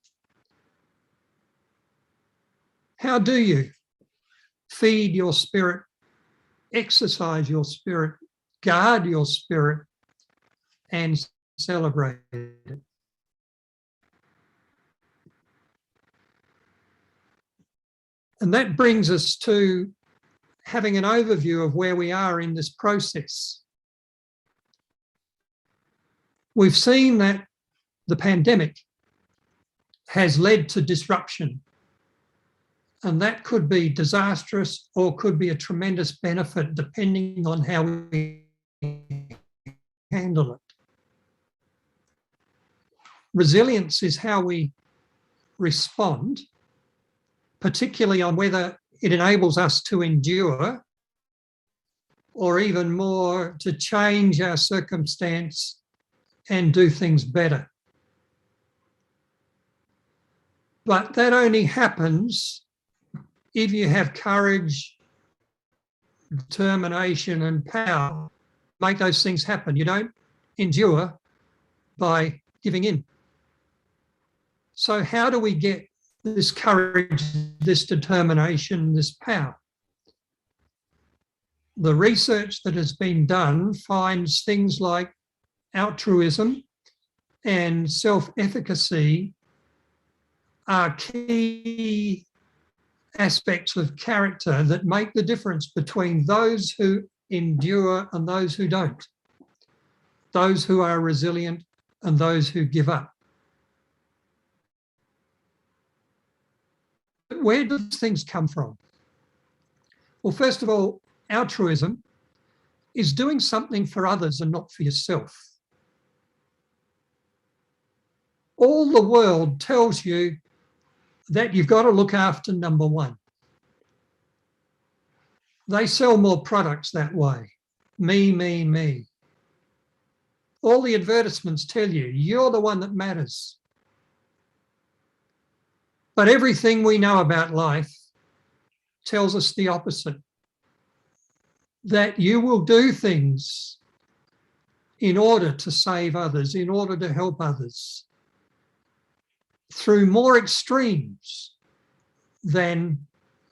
How do you feed your spirit, exercise your spirit, guard your spirit, and celebrate it? And that brings us to having an overview of where we are in this process. We've seen that the pandemic has led to disruption, and that could be disastrous or could be a tremendous benefit depending on how we handle it. resilience is how we respond, particularly on whether it enables us to endure or even more to change our circumstance and do things better. But that only happens if you have courage, determination and power to make those things happen. You don't endure by giving in. So how do we get this courage, this determination, this power? The research that has been done finds things like altruism and self-efficacy are key aspects of character that make the difference between those who endure and those who don't, those who are resilient and those who give up. Where do these things come from? Well, first of all, altruism is doing something for others and not for yourself. All the world tells you that you've got to look after number one. They sell more products that way. Me, me, me. All the advertisements tell you, you're the one that matters. But everything we know about life tells us the opposite. That you will do things in order to save others, in order to help others, through more extremes than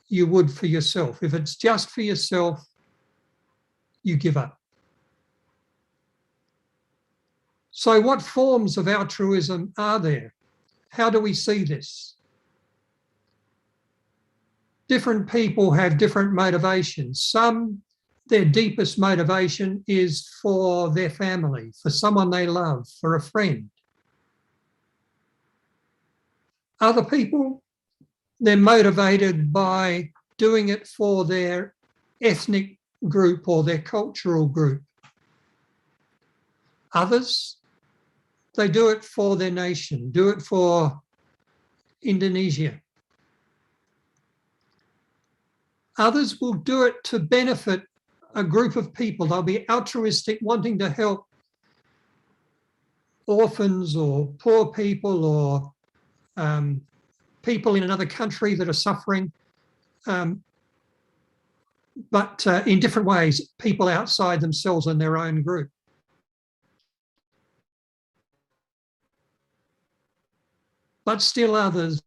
you would for yourself. If it's just for yourself, you give up. So what forms of altruism are there? How do we see this? Different people have different motivations. Some, their deepest motivation is for their family, for someone they love, for a friend. Other people, they're motivated by doing it for their ethnic group or their cultural group. Others, they do it for their nation, do it for Indonesia. Others will do it to benefit a group of people. They'll be altruistic, wanting to help orphans or poor people or people in another country that are suffering, but in different ways, people outside themselves and their own group. But still others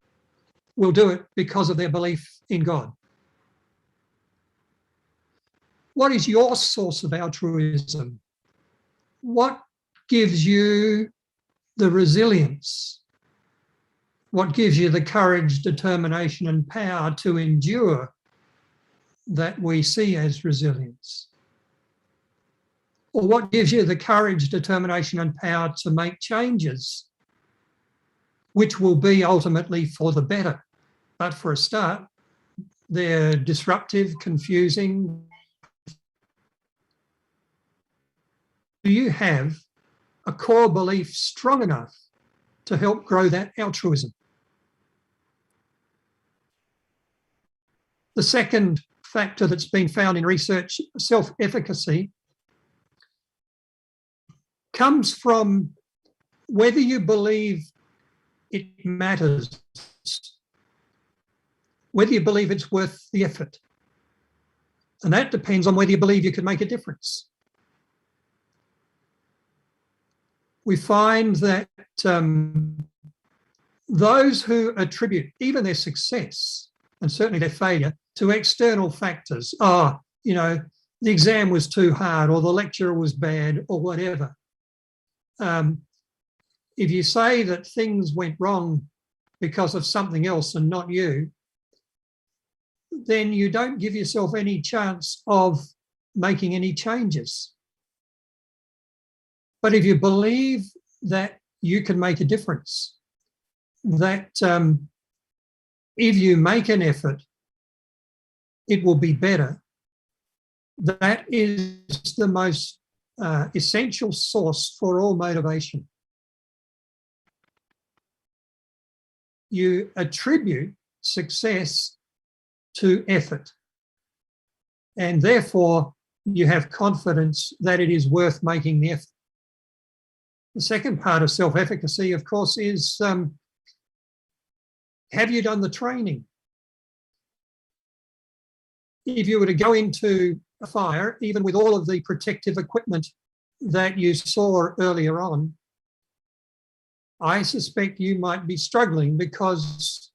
will do it because of their belief in God. What is your source of altruism? What gives you the resilience? What gives you the courage, determination, and power to endure that we see as resilience? Or what gives you the courage, determination, and power to make changes, which will be ultimately for the better? But for a start, they're disruptive, confusing. Do you have a core belief strong enough to help grow that altruism? The second factor that's been found in research, self-efficacy, comes from whether you believe it matters, whether you believe it's worth the effort. And that depends on whether you believe you can make a difference. We find that those who attribute even their success and certainly their failure to external factors, you know, the exam was too hard or the lecturer was bad or whatever. If you say that things went wrong because of something else and not you, then you don't give yourself any chance of making any changes. But if you believe that you can make a difference, that if you make an effort, it will be better, that is the most essential source for all motivation. you attribute success to effort. And therefore, you have confidence that it is worth making the effort. The second part of self-efficacy, of course, is have you done the training? If you were to go into a fire, even with all of the protective equipment that you saw earlier on, I suspect you might be struggling because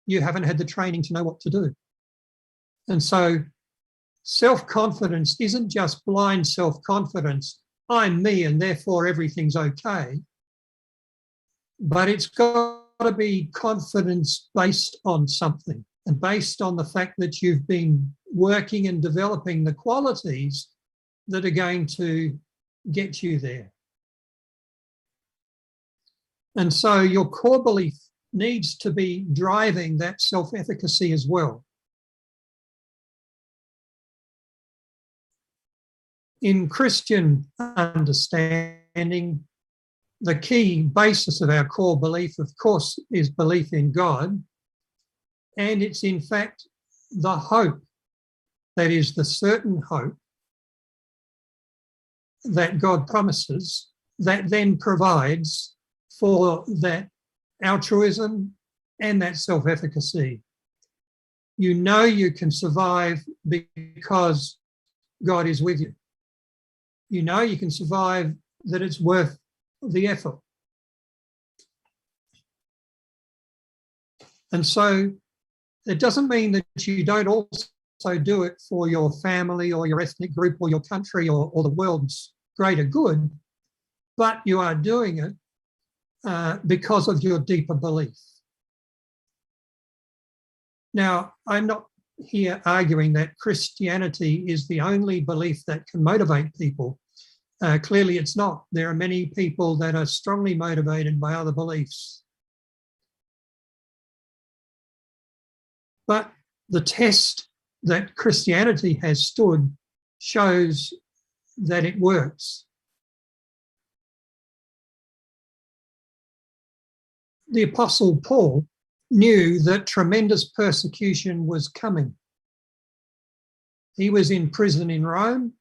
you haven't had the training to know what to do. And so self-confidence isn't just blind self-confidence, I'm me and therefore everything's okay, but it's got to be confidence based on something and based on the fact that you've been working and developing the qualities that are going to get you there. And so your core belief needs to be driving that self-efficacy as well. In Christian understanding, the key basis of our core belief, of course, is belief in God. And it's in fact the hope, that is the certain hope that God promises, that then provides for that altruism and that self-efficacy. You know you can survive because God is with you. You know you can survive, that it's worth the effort. And so it doesn't mean that you don't also do it for your family or your ethnic group or your country or the world's greater good, but you are doing it because of your deeper belief. Now, I'm not here arguing that Christianity is the only belief that can motivate people. Clearly it's not. There are many people that are strongly motivated by other beliefs. But the test that Christianity has stood shows that it works. The Apostle Paul knew that tremendous persecution was coming. He was in prison in Rome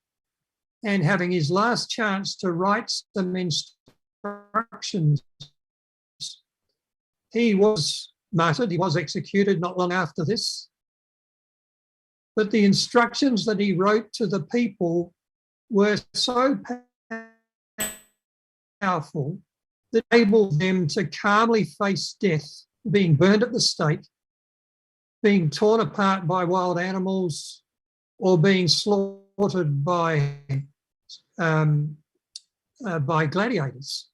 and having his last chance to write some instructions. He was martyred, he was executed not long after this. But the instructions that he wrote to the people were so powerful that enabled them to calmly face death, being burned at the stake, being torn apart by wild animals, or being slaughtered by gladiators.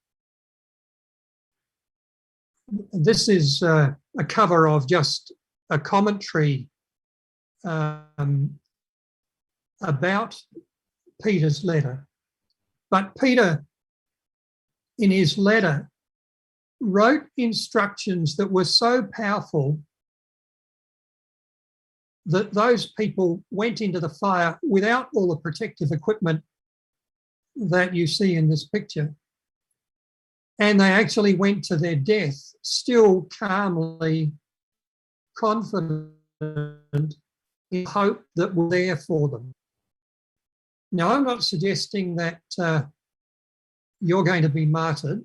This is a cover of just a commentary about Peter's letter. But Peter, in his letter, wrote instructions that were so powerful that those people went into the fire without all the protective equipment that you see in this picture. And they actually went to their death still calmly, confident in hope that we're there for them. Now, I'm not suggesting that you're going to be martyred.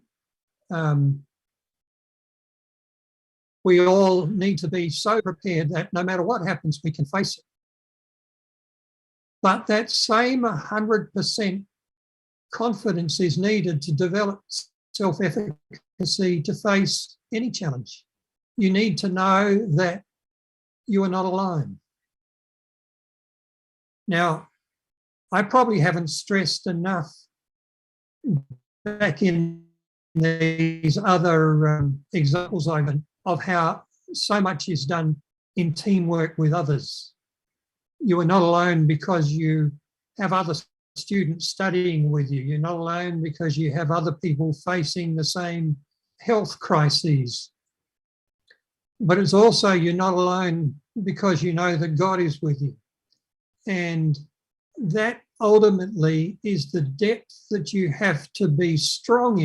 We all need to be so prepared that no matter what happens, we can face it. But that same 100% confidence is needed to develop self-efficacy to face any challenge. You need to know that you are not alone. Now, I probably haven't stressed enough back in these other examples I've given of how so much is done in teamwork with others. You are not alone because you have other students studying with you. You're not alone because you have other people facing the same health crises. But it's also you're not alone because you know that God is with you. And that ultimately is the depth that you have to be strong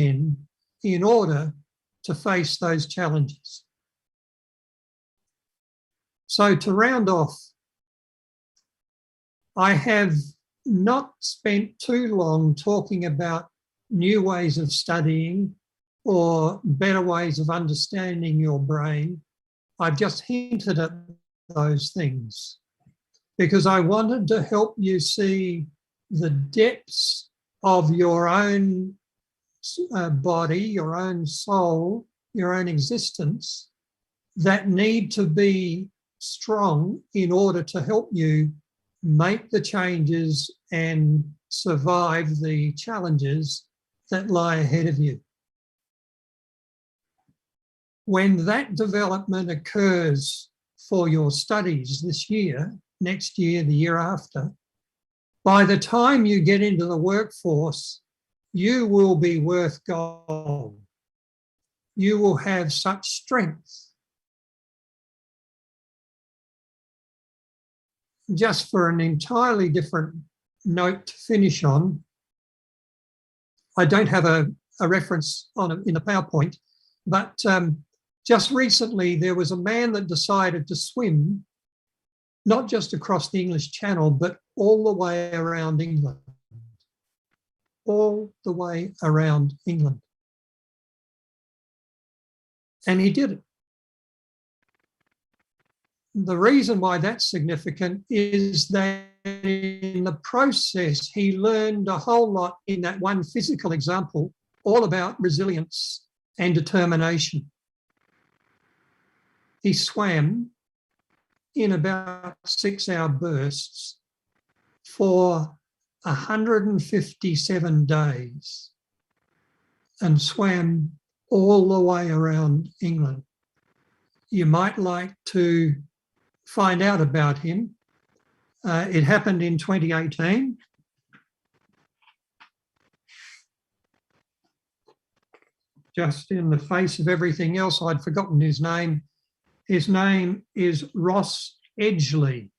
in order to face those challenges. So to round off, I have not spent too long talking about new ways of studying or better ways of understanding your brain. I've just hinted at those things because I wanted to help you see the depths of your own body, your own soul, your own existence that need to be strong in order to help you make the changes and survive the challenges that lie ahead of you. When that development occurs for your studies this year, next year, the year after, by the time you get into the workforce, you will be worth gold. You will have such strength. Just for an entirely different note to finish on, I don't have a reference on in the PowerPoint, but just recently there was a man that decided to swim, not just across the English Channel, but all the way around England. All the way around England. And he did it. The reason why that's significant is that in the process, he learned a whole lot in that one physical example, all about resilience and determination. He swam in about 6-hour bursts for 157 days and swam all the way around England. You might like to find out about him. It happened in 2018. Just in the face of everything else, I'd forgotten his name. His name is Ross Edgley,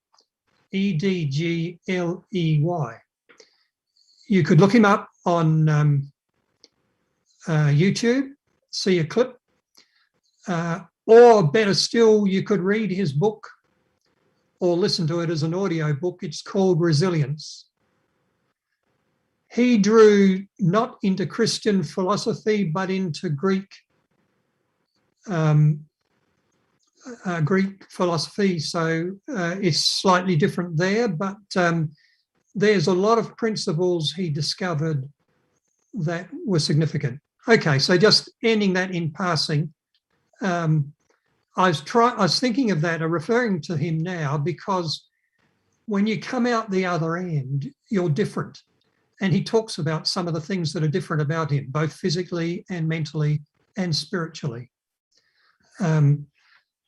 Edgley. You could look him up on YouTube, see a clip, or better still, you could read his book or listen to it as an audio book. It's called Resilience. He drew not into Christian philosophy, but into Greek philosophy. So it's slightly different there, but there's a lot of principles he discovered that were significant. Okay, so just ending that in passing, I was thinking of that or referring to him now because when you come out the other end, you're different. And he talks about some of the things that are different about him, both physically and mentally and spiritually.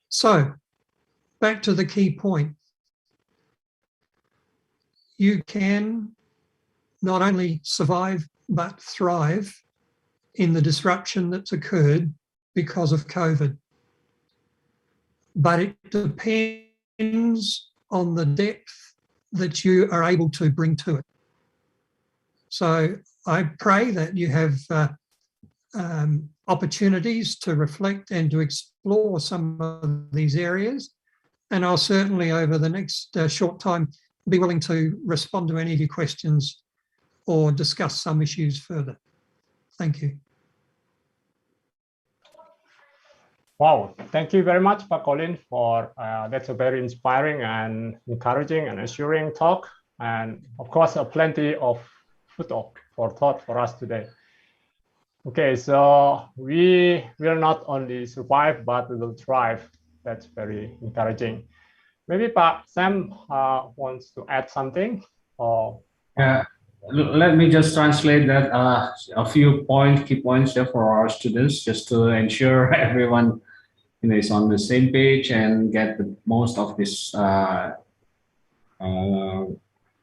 So back to the key point. You can not only survive, but thrive in the disruption that's occurred because of COVID. But it depends on the depth that you are able to bring to it. So I pray that you have opportunities to reflect and to explore some of these areas. And I'll certainly over the next short time be willing to respond to any of your questions or discuss some issues further. Thank you. Wow, thank you very much, Pak Colin, for that's a very inspiring and encouraging and assuring talk. And of course, plenty of food for thought for us today. Okay, so we will not only survive, but we will thrive. That's very encouraging. Maybe Pak Sam wants to add something. Or let me just translate that a few key points there for our students, just to ensure everyone is on the same page and get the most of this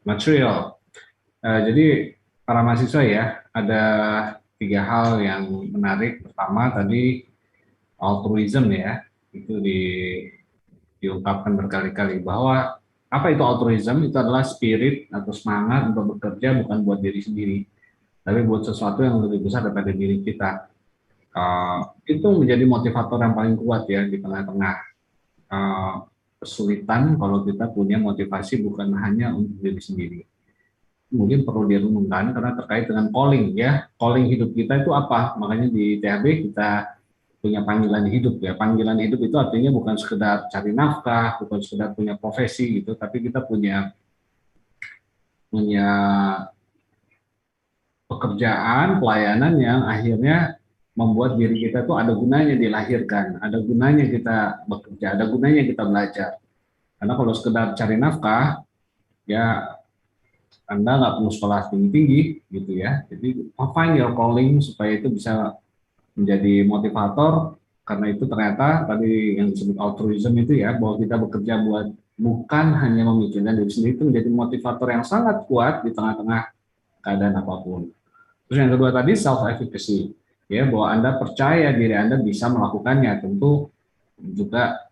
material. Jadi para mahasiswa ya, ada 3 hal yang menarik. Pertama tadi altruism ya, itu diungkapkan berkali-kali bahwa apa itu altruism? Itu adalah spirit atau semangat untuk bekerja bukan buat diri sendiri, tapi buat sesuatu yang lebih besar daripada diri kita. Itu menjadi motivator yang paling kuat ya di tengah-tengah kesulitan kalau kita punya motivasi bukan hanya untuk diri sendiri. Mungkin perlu direnungkan karena terkait dengan calling ya. Calling hidup kita itu apa? Makanya di ITHB kita punya panggilan hidup ya. Panggilan hidup itu artinya bukan sekedar cari nafkah, bukan sekedar punya profesi gitu, tapi kita punya pekerjaan, pelayanan yang akhirnya membuat diri kita tuh ada gunanya dilahirkan, ada gunanya kita bekerja, ada gunanya kita belajar. Karena kalau sekedar cari nafkah, ya Anda nggak perlu sekolah tinggi-tinggi gitu ya. Jadi find your calling supaya itu bisa menjadi motivator, karena itu ternyata tadi yang disebut altruism itu ya, bahwa kita bekerja buat bukan hanya memikirkan diri sendiri, itu menjadi motivator yang sangat kuat di tengah-tengah keadaan apapun. Terus yang kedua tadi self efficacy ya, bahwa Anda percaya diri Anda bisa melakukannya. Tentu juga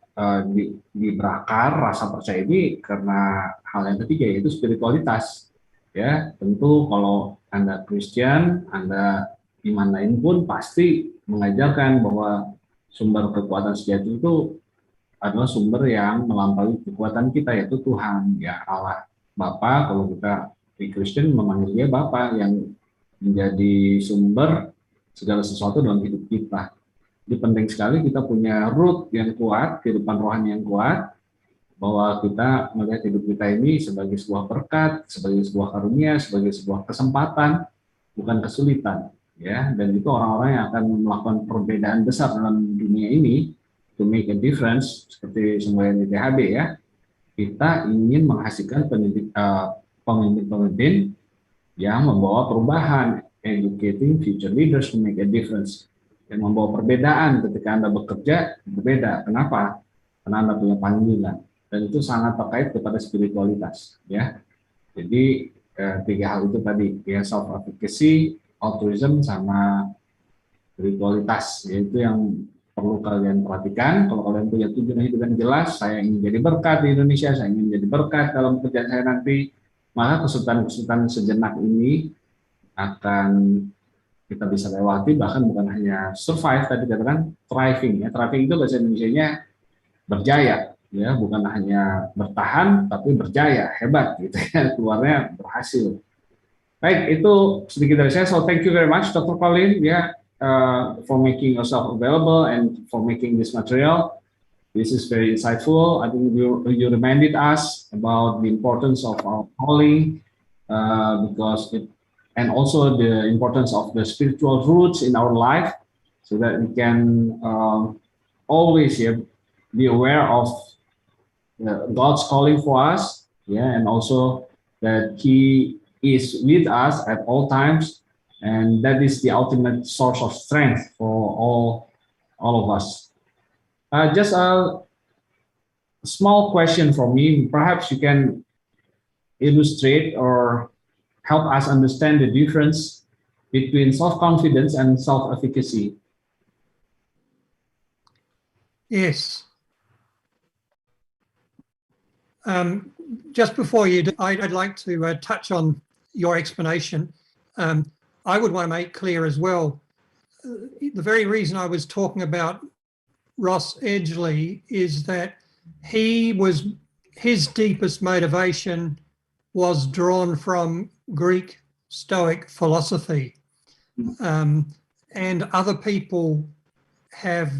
di berakar rasa percaya ini karena hal yang ketiga yaitu spiritualitas. Ya, tentu kalau Anda Kristen, Anda iman lain pun pasti mengajarkan bahwa sumber kekuatan sejati itu adalah sumber yang melampaui kekuatan kita, yaitu Tuhan, ya Allah Bapa. Kalau kita di Kristen memanggil dia Bapa, yang menjadi sumber segala sesuatu dalam hidup kita. Jadi penting sekali kita punya root yang kuat, kehidupan rohani yang kuat, bahwa kita melihat hidup kita ini sebagai sebuah berkat, sebagai sebuah karunia, sebagai sebuah kesempatan, bukan kesulitan, ya. Dan itu orang-orang yang akan melakukan perbedaan besar dalam dunia ini, to make a difference, seperti semboyan ITHB ya. Kita ingin menghasilkan pemimpin-pemimpin yang membawa perubahan, educating future leaders to make a difference, yang membawa perbedaan ketika Anda bekerja berbeda. Kenapa? Karena Anda punya panggilan. Dan itu sangat terkait kepada spiritualitas, ya. Jadi tiga hal itu tadi, ya, self efficacy, altruism, sama spiritualitas, yaitu yang perlu kalian perhatikan. Kalau kalian punya tujuan hidup yang jelas, saya ingin jadi berkat di Indonesia, saya ingin jadi berkat dalam pekerjaan saya nanti, maka kesulitan-kesulitan sejenak ini akan kita bisa lewati, bahkan bukan hanya survive, tadi katakan thriving, ya. Thriving itu bahasa Indonesianya berjaya. Ya, bukan hanya bertahan tapi berjaya, hebat gitu ya, keluarnya berhasil. Baik, itu sedikit dari saya. So thank you very much Dr. Colin ya, for making yourself available and for making this material. This is very insightful. I think you reminded us about the importance of our calling, because it, and also the importance of the spiritual roots in our life, so that we can always be aware of God's calling for us, yeah, and also that He is with us at all times, and that is the ultimate source of strength for all of us. Just a small question from me. Perhaps you can illustrate or help us understand the difference between self-confidence and self-efficacy. Yes. Just before you do, I'd like to touch on your explanation. I would want to make clear as well, the very reason I was talking about Ross Edgley is that his deepest motivation was drawn from Greek Stoic philosophy. And other people have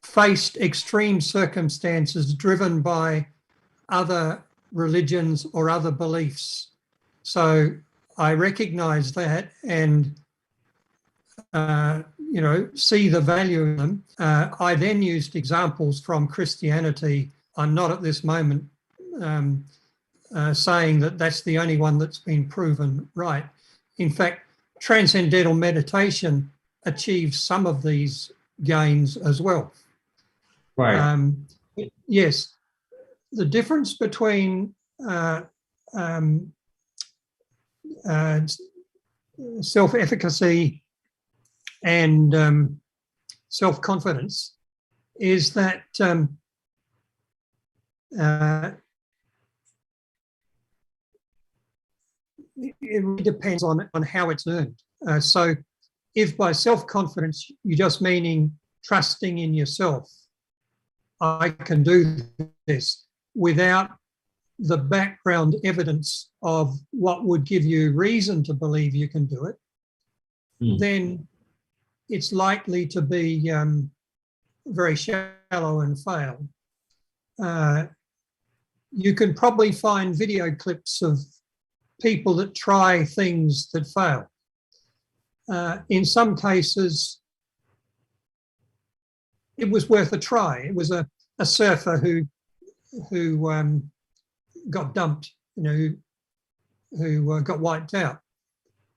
faced extreme circumstances driven by other religions or other beliefs. So I recognize that and, see the value in them. I then used examples from Christianity. I'm not at this moment saying that that's the only one that's been proven right. In fact, transcendental meditation achieves some of these gains as well. Right. Yes, the difference between self-efficacy and self-confidence is that it really depends on how it's earned. So if by self-confidence you're just meaning trusting in yourself, I can do this, without the background evidence of what would give you reason to believe you can do it, then it's likely to be very shallow and fail. You can probably find video clips of people that try things that fail. In some cases, it was worth a try. It was a surfer who got dumped, who got wiped out.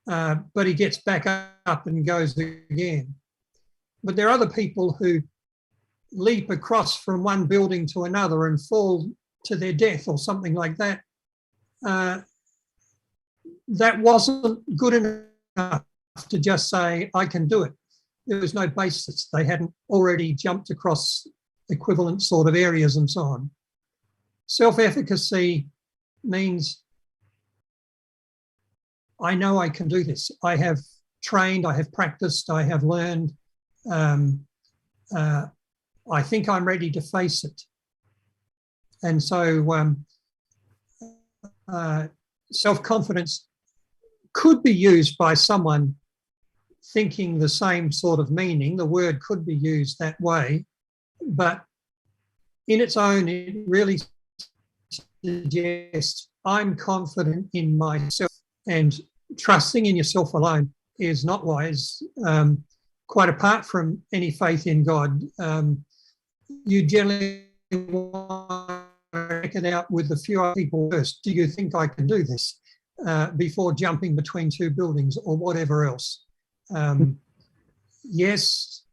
But he gets back up and goes again. But there are other people who leap across from one building to another and fall to their death or something like that. That wasn't good enough to just say, I can do it. There was no basis. They hadn't already jumped across equivalent sort of areas and so on. Self-efficacy means I know I can do this. I have trained, I have practiced, I have learned. I think I'm ready to face it. And so self-confidence could be used by someone thinking the same sort of meaning. The word could be used that way, but in its own, it really suggests I'm confident in myself, and trusting in yourself alone is not wise. Quite apart from any faith in God, you generally want to check it out with a few other people first. Do you think I can do this? Before jumping between two buildings or whatever else. Yes,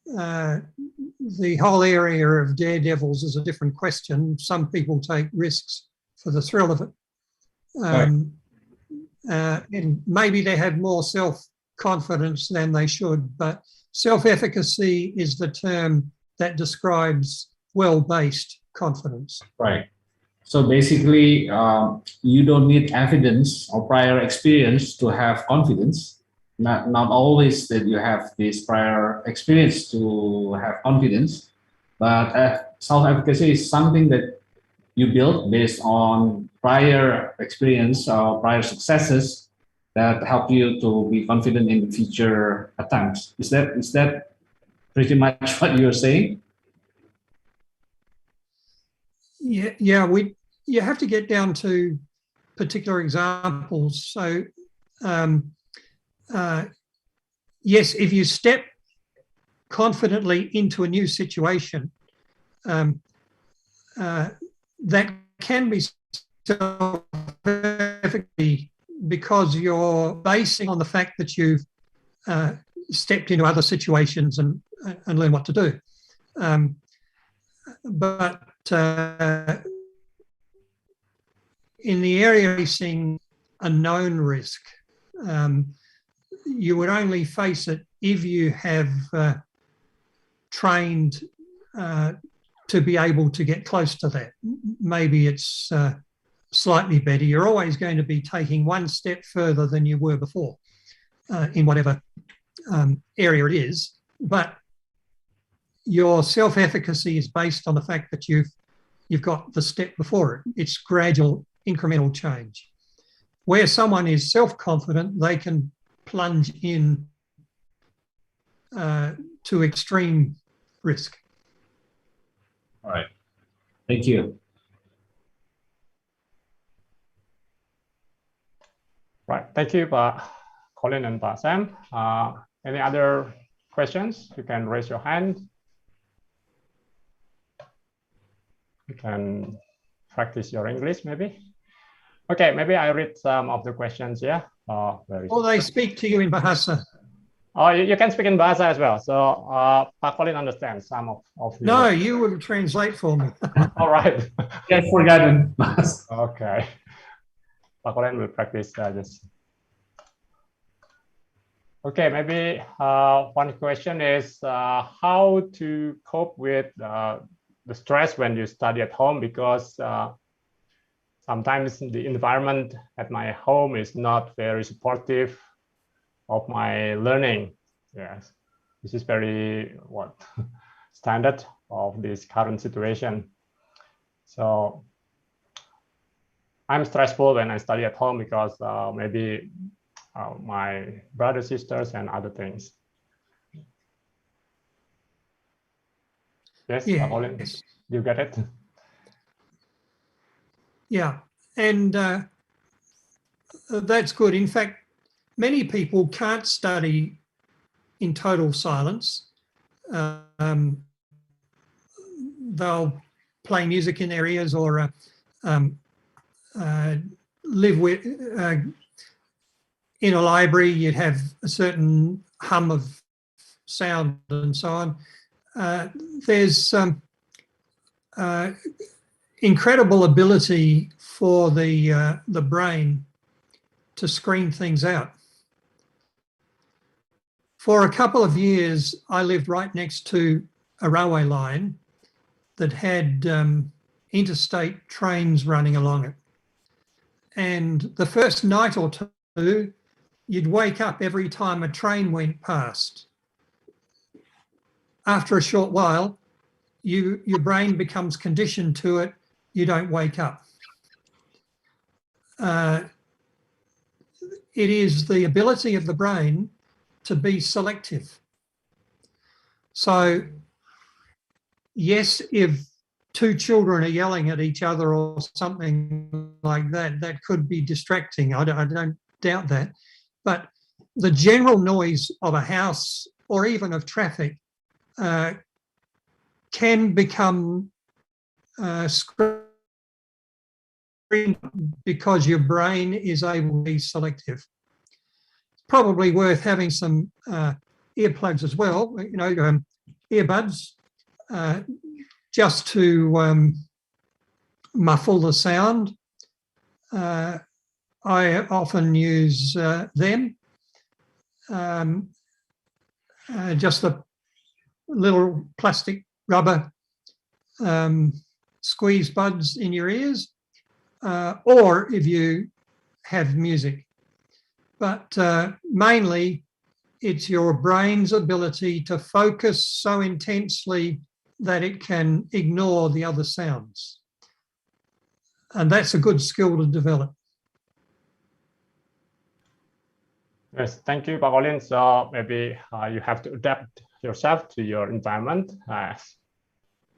the whole area of daredevils is a different question. Some people take risks for the thrill of it. And maybe they have more self-confidence than they should, but self-efficacy is the term that describes well-based confidence. Right. So basically, you don't need evidence or prior experience to have confidence. Not always that you have this prior experience to have confidence, but self-efficacy is something that you build based on prior experience or prior successes that help you to be confident in future attempts. Is that pretty much what you're saying? Yeah, you have to get down to particular examples. So, yes, if you step confidently into a new situation, that can be self-efficacy because you're basing on the fact that you've stepped into other situations and learned what to do. But in the area of facing a known risk, you would only face it if you have trained to be able to get close to that. Maybe it's slightly better. You're always going to be taking one step further than you were before in whatever area it is, but your self-efficacy is based on the fact that you've got the step before it. It's gradual, incremental change. Where someone is self-confident, they can plunge in to extreme risk. All right. Thank you. Right. Thank you, Pak Colin and Pak Sam. Any other questions? You can raise your hand. You can practice your English, maybe. Okay, maybe I read some of the questions. Yeah. Or they speak to you in Bahasa. Oh, you can speak in Bahasa as well. So Pak Colin understands some of you. No, you will translate for me. All right. Yes, forgotten. Okay. Pak Colin will practice this. Okay, maybe one question is how to cope with the stress when you study at home, because sometimes the environment at my home is not very supportive of my learning. Yes, this is very standard of this current situation. So I'm stressful when I study at home because maybe my brothers, sisters, and other things. Yes, Colin, you get it? Yeah, and that's good. In fact, many people can't study in total silence. They'll play music in their ears or live with in a library. You'd have a certain hum of sound and so on. There's incredible ability for the brain to screen things out. For a couple of years, I lived right next to a railway line that had interstate trains running along it. And the first night or two, you'd wake up every time a train went past. After a short while, your brain becomes conditioned to it. You don't wake up. It is the ability of the brain to be selective. So, yes, if two children are yelling at each other or something like that, that could be distracting. I don't doubt that. But the general noise of a house or even of traffic can become screened because your brain is able to be selective. It's probably worth having some earplugs as well, earbuds, just to muffle the sound. I often use them, just the little plastic rubber squeeze buds in your ears, or if you have music. But mainly it's your brain's ability to focus so intensely that it can ignore the other sounds. And that's a good skill to develop. Yes, thank you, Colin. So maybe you have to adapt yourself to your environment. That's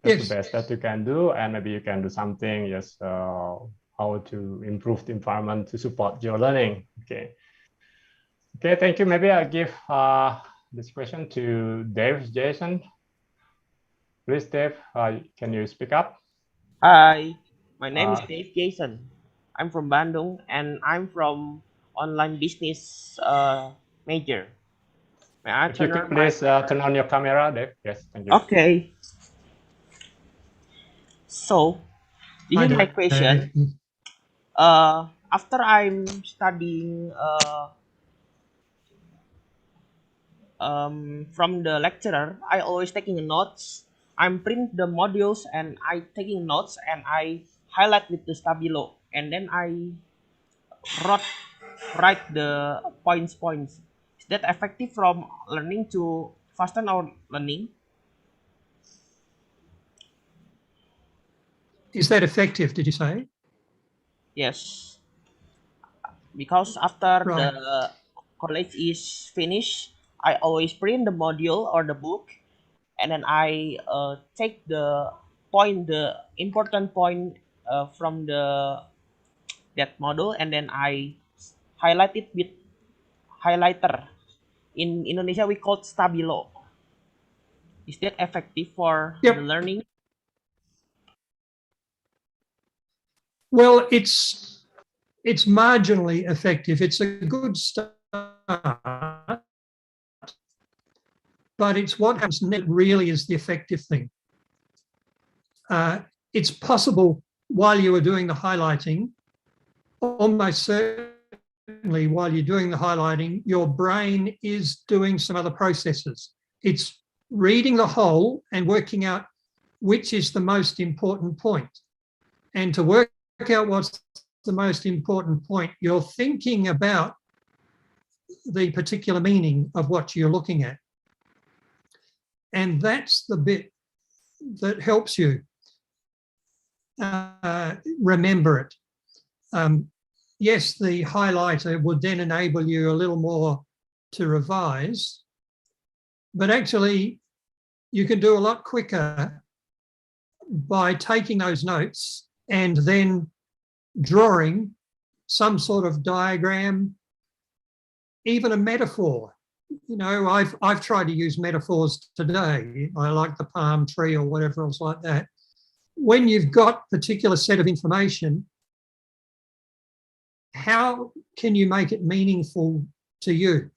the best that you can do, and maybe you can do something, yes, how to improve the environment to support your learning. Okay, thank you. Maybe I'll give this question to Dave Jason. Please, Dave, can you speak up? Hi, my name is Dave Jason. I'm from Bandung, and I'm from online business major. May I turn on please turn on your camera, Dave? Yes, thank you. Okay. So, this is my question. After I'm studying from the lecturer, I always taking notes. I'm print the modules and I taking notes and I highlight with the stabilo, and then I write the points. Is that effective from learning to fasten our learning? Is that effective, did you say? Yes. Because after the college is finished, I always print the module or the book, and then I take the important point from that module, and then I highlight it with highlighter. In Indonesia, we call it stabilo. Is that effective for the learning? Well, it's marginally effective. It's a good start, but it's what happens next really is the effective thing. It's possible while you are doing the highlighting, almost certainly while you're doing the highlighting, your brain is doing some other processes. It's reading the whole and working out which is the most important point. And to work out what's the most important point, you're thinking about the particular meaning of what you're looking at. And that's the bit that helps you remember it. Yes, the highlighter would then enable you a little more to revise, but actually you can do a lot quicker by taking those notes and then drawing some sort of diagram, even a metaphor. You know, I've tried to use metaphors today. I like the palm tree or whatever else like that. When you've got a particular set of information, how can you make it meaningful to you?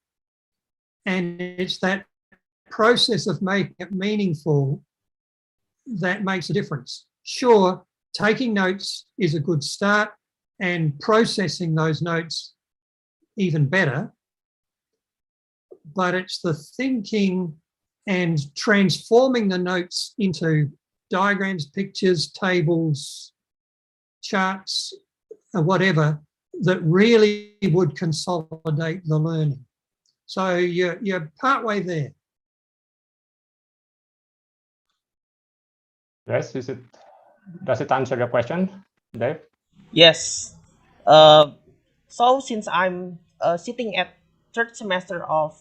And it's that process of making it meaningful that makes a difference. Sure, taking notes is a good start, and processing those notes even better. But it's the thinking and transforming the notes into diagrams, pictures, tables, charts, or whatever, that really would consolidate the learning. So you're partway there. Yes, does it answer your question, Dave? Yes. So since I'm sitting at third semester of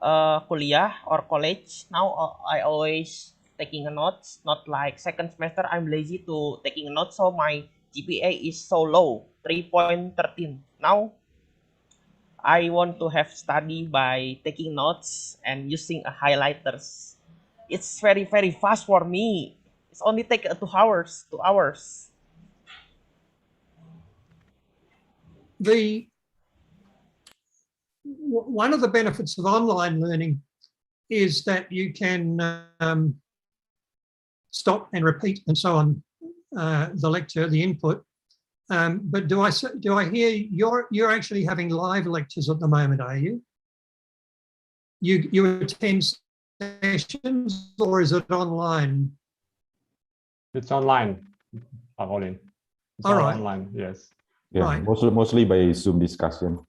kuliah or college, now I always taking a notes. Not like second semester, I'm lazy to taking a note, so my GPA is so low, 3.13. Now I want to have study by taking notes and using a highlighters. It's very, very fast for me. It's only take 2 hours, 2 hours. One of the benefits of online learning is that you can stop and repeat and so on the lecture, the input. But do I hear you're actually having live lectures at the moment? Are you? You attend sessions, or is it online? It's online, Colin. It's all right. Online, yes. Yeah, right. Mostly by Zoom discussion.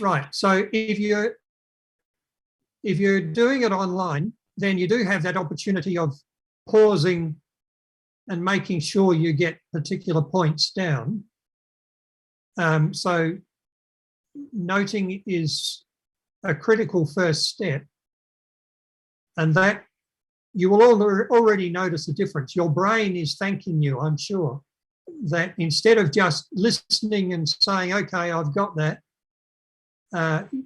Right. So if you're doing it online, then you do have that opportunity of pausing and making sure you get particular points down. So noting is a critical first step, and that you will already notice a difference. Your brain is thanking you, I'm sure, that instead of just listening and saying, okay, I've got that,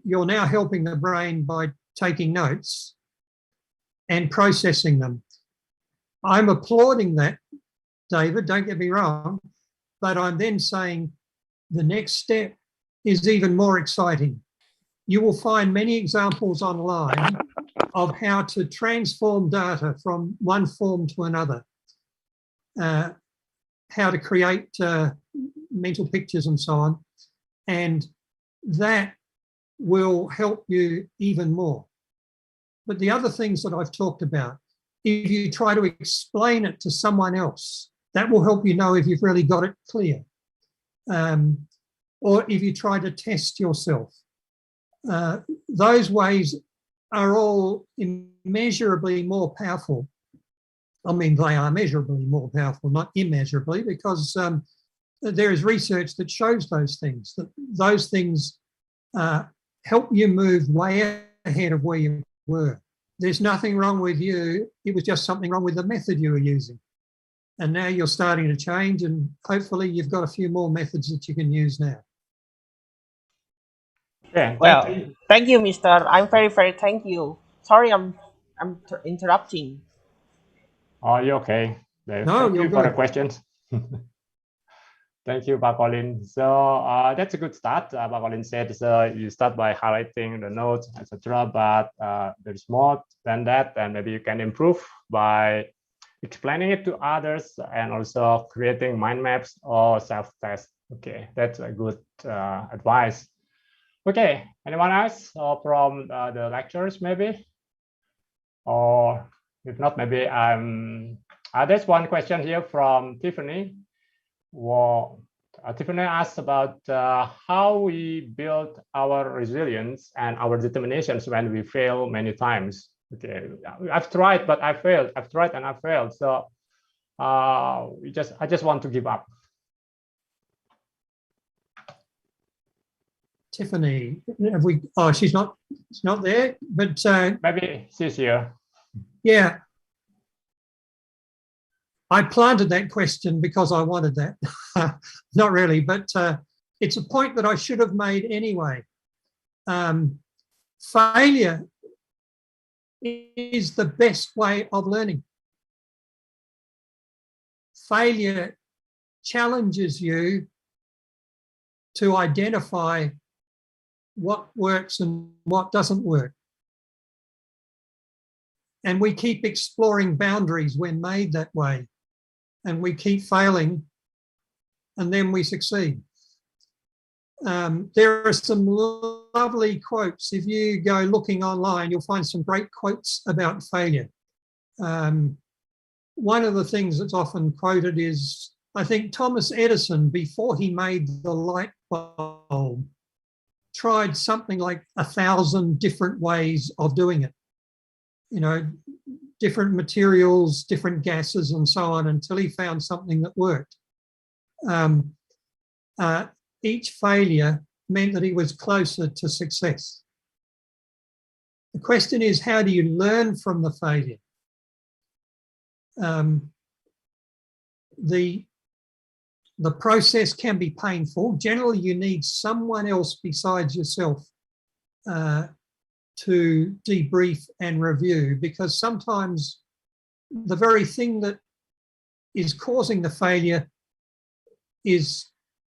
you're now helping the brain by taking notes and processing them. I'm applauding that, David, don't get me wrong, but I'm then saying the next step is even more exciting. You will find many examples online of how to transform data from one form to another, how to create mental pictures and so on, and that will help you even more. But the other things that I've talked about, if you try to explain it to someone else, that will help you know if you've really got it clear. Or if you try to test yourself. Those ways are all immeasurably more powerful. I mean, they are measurably more powerful, not immeasurably, because there is research that shows those things help you move way ahead of where you were. There's nothing wrong with you. It was just something wrong with the method you were using. And now you're starting to change, and hopefully you've got a few more methods that you can use now. Yeah. Well, thank you, Mister. I'm very, very thank you. Sorry, I'm interrupting. Oh, you're okay. Dave. No, thank you for the questions. Thank you, Pak Colin. So that's a good start. Pak Colin said you start by highlighting the notes, etc. But there's more than that, and maybe you can improve by explaining it to others and also creating mind maps or self-test. Okay, that's a good advice. Okay, anyone else from the lecturers maybe? Or if not, maybe there's one question here from Tiffany. Well, Tiffany asked about how we build our resilience and our determinations when we fail many times. Okay, I've tried, but I failed. I've tried and I failed. So I just want to give up. Tiffany, have we? Oh, she's not there. But maybe she's here. Yeah, I planted that question because I wanted that. Not really, but it's a point that I should have made anyway. Failure is the best way of learning. Failure challenges you to identify what works and what doesn't work. And we keep exploring boundaries when made that way. And we keep failing, and then we succeed. There are some lovely quotes. If you go looking online, you'll find some great quotes about failure. One of the things that's often quoted is, I think Thomas Edison, before he made the light bulb, tried something like 1,000 different ways of doing it. You know, different materials, different gases and so on, until he found something that worked. Each failure meant that he was closer to success. The question is, how do you learn from the failure? The process can be painful. Generally, you need someone else besides yourself to debrief and review, because sometimes the very thing that is causing the failure is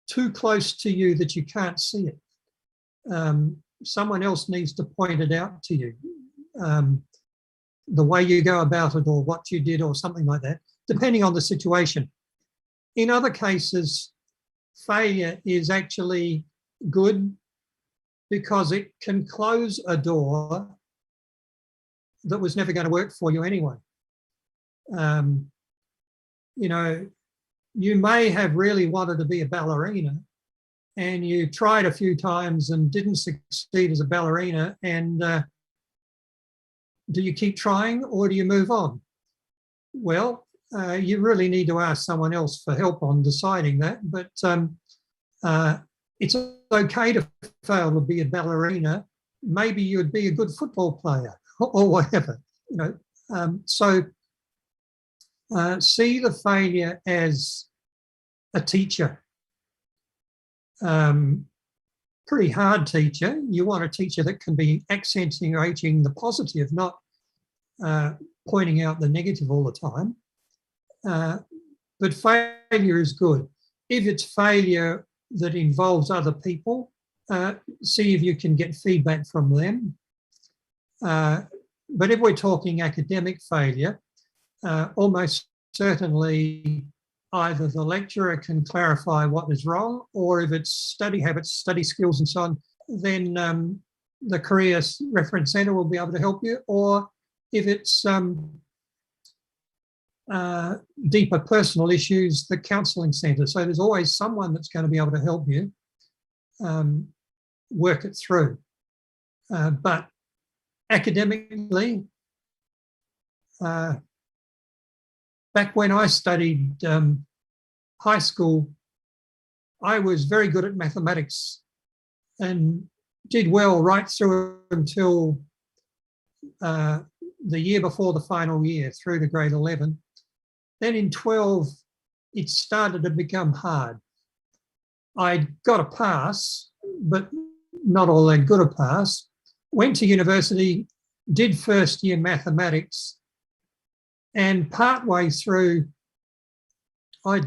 too close to you that you can't see it. Someone else needs to point it out to you. The way you go about it, or what you did, or something like that, depending on the situation. In other cases, failure is actually good because it can close a door that was never going to work for you anyway. You know, you may have really wanted to be a ballerina, and you tried a few times and didn't succeed as a ballerina, and do you keep trying or do you move on? Well, you really need to ask someone else for help on deciding that, but it's okay to fail to be a ballerina. Maybe you'd be a good football player or whatever, you know. So see the failure as a teacher. Pretty hard teacher. You want a teacher that can be accentuating the positive, not pointing out the negative all the time. But failure is good. If it's failure that involves other people, see if you can get feedback from them. But if we're talking academic failure, almost certainly either the lecturer can clarify what is wrong, or if it's study habits, study skills and so on, then the Career Reference Centre will be able to help you. Or if it's deeper personal issues, the counselling centre. So there's always someone that's going to be able to help you work it through. But academically, back when I studied high school, I was very good at mathematics and did well right through until the year before the final year, through to grade 11. Then in 12, it started to become hard. I got a pass, but not all that good a pass. Went to university, did first year mathematics, and partway through, I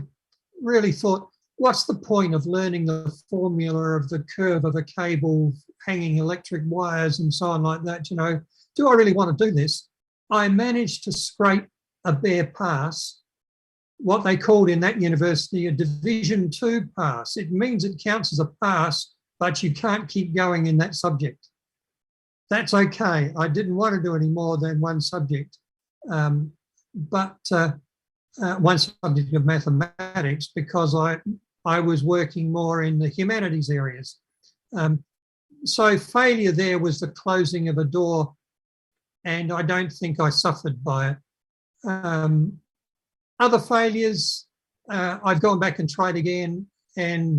really thought, what's the point of learning the formula of the curve of a cable, hanging electric wires and so on like that? You know, do I really want to do this? I managed to scrape a bare pass, what they called in that university a Division 2 pass. It means it counts as a pass, but you can't keep going in that subject. That's okay. I didn't want to do any more than one subject. But one subject of mathematics, because I was working more in the humanities areas. So failure there was the closing of a door, and I don't think I suffered by it. Other failures, I've gone back and tried again and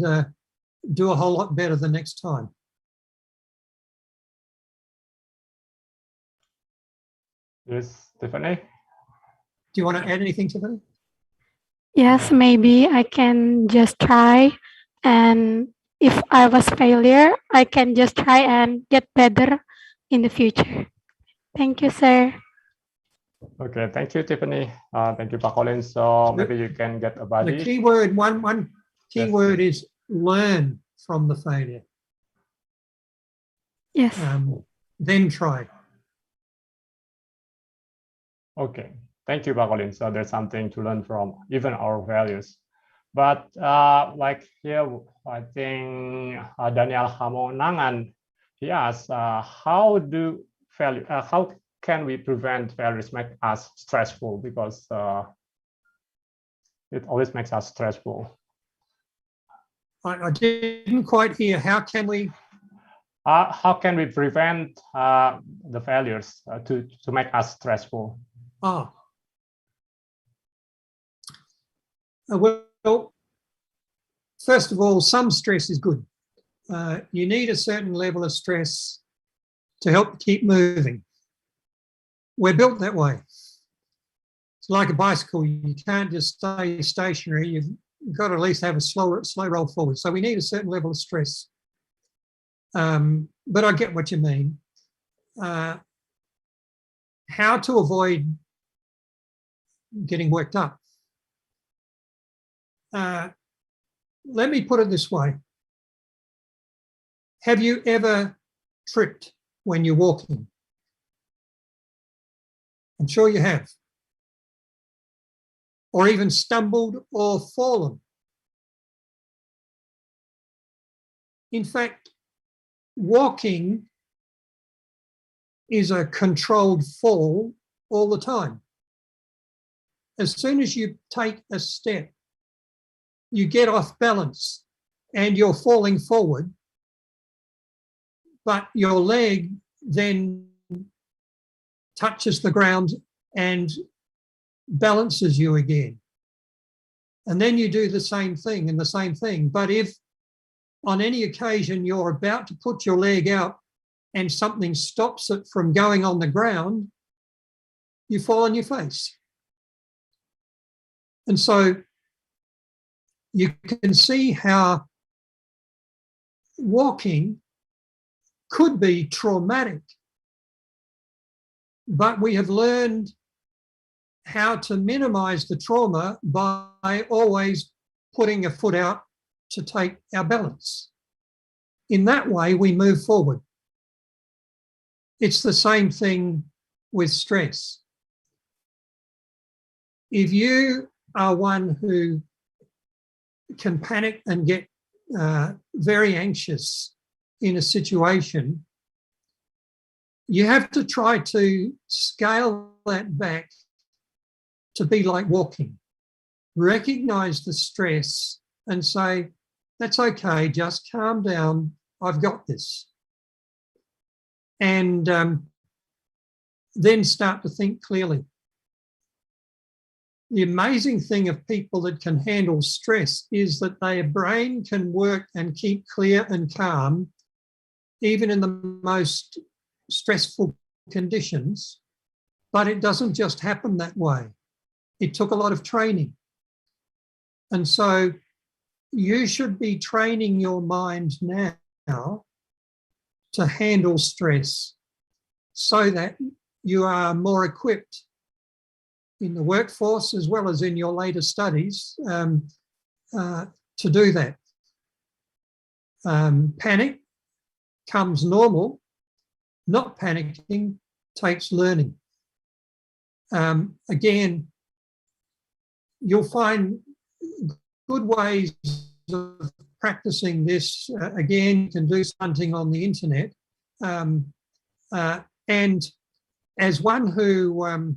do a whole lot better the next time. Yes, Tiffany? Do you want to add anything, Tiffany? Yes, maybe I can just try, and if I was failure, I can just try and get better in the future. Thank you, sir. Okay, thank you, Tiffany. Thank you, Pak Colin. So maybe you can get a buddy. The key word, one key word is learn from the failure. Yes. Then try. Okay, thank you, Pak Colin. So there's something to learn from even our failures. But like here, I think Daniel Hamonangan, he asks, how can we prevent failures make us stressful? Because it always makes us stressful. I didn't quite hear. How can we prevent the failures to make us stressful? Oh. Well, first of all, some stress is good. You need a certain level of stress to help keep moving. We're built that way. It's like a bicycle. You can't just stay stationary. You've got to at least have a slow roll forward. So we need a certain level of stress. But I get what you mean. How to avoid getting worked up? Let me put it this way. Have you ever tripped when you're walking? I'm sure you have. Or even stumbled or fallen. In fact, walking is a controlled fall all the time. As soon as you take a step, you get off balance and you're falling forward, but your leg then touches the ground and balances you again. And then you do the same thing and the same thing. But if on any occasion you're about to put your leg out and something stops it from going on the ground, you fall on your face. And so you can see how walking could be traumatic, but we have learned how to minimize the trauma by always putting a foot out to take our balance. In that way, we move forward. It's the same thing with stress. If you are one who can panic and get very anxious in a situation, you have to try to scale that back to be like walking. Recognize the stress and say, that's okay, just calm down, I've got this. And then start to think clearly. The amazing thing of people that can handle stress is that their brain can work and keep clear and calm, even in the most stressful conditions, but it doesn't just happen that way. It took a lot of training. And so you should be training your mind now to handle stress so that you are more equipped in the workforce as well as in your later studies to do that. Panic comes normal. Not panicking takes learning. Again, you'll find good ways of practicing this. Again, you can do something on the internet. And as one who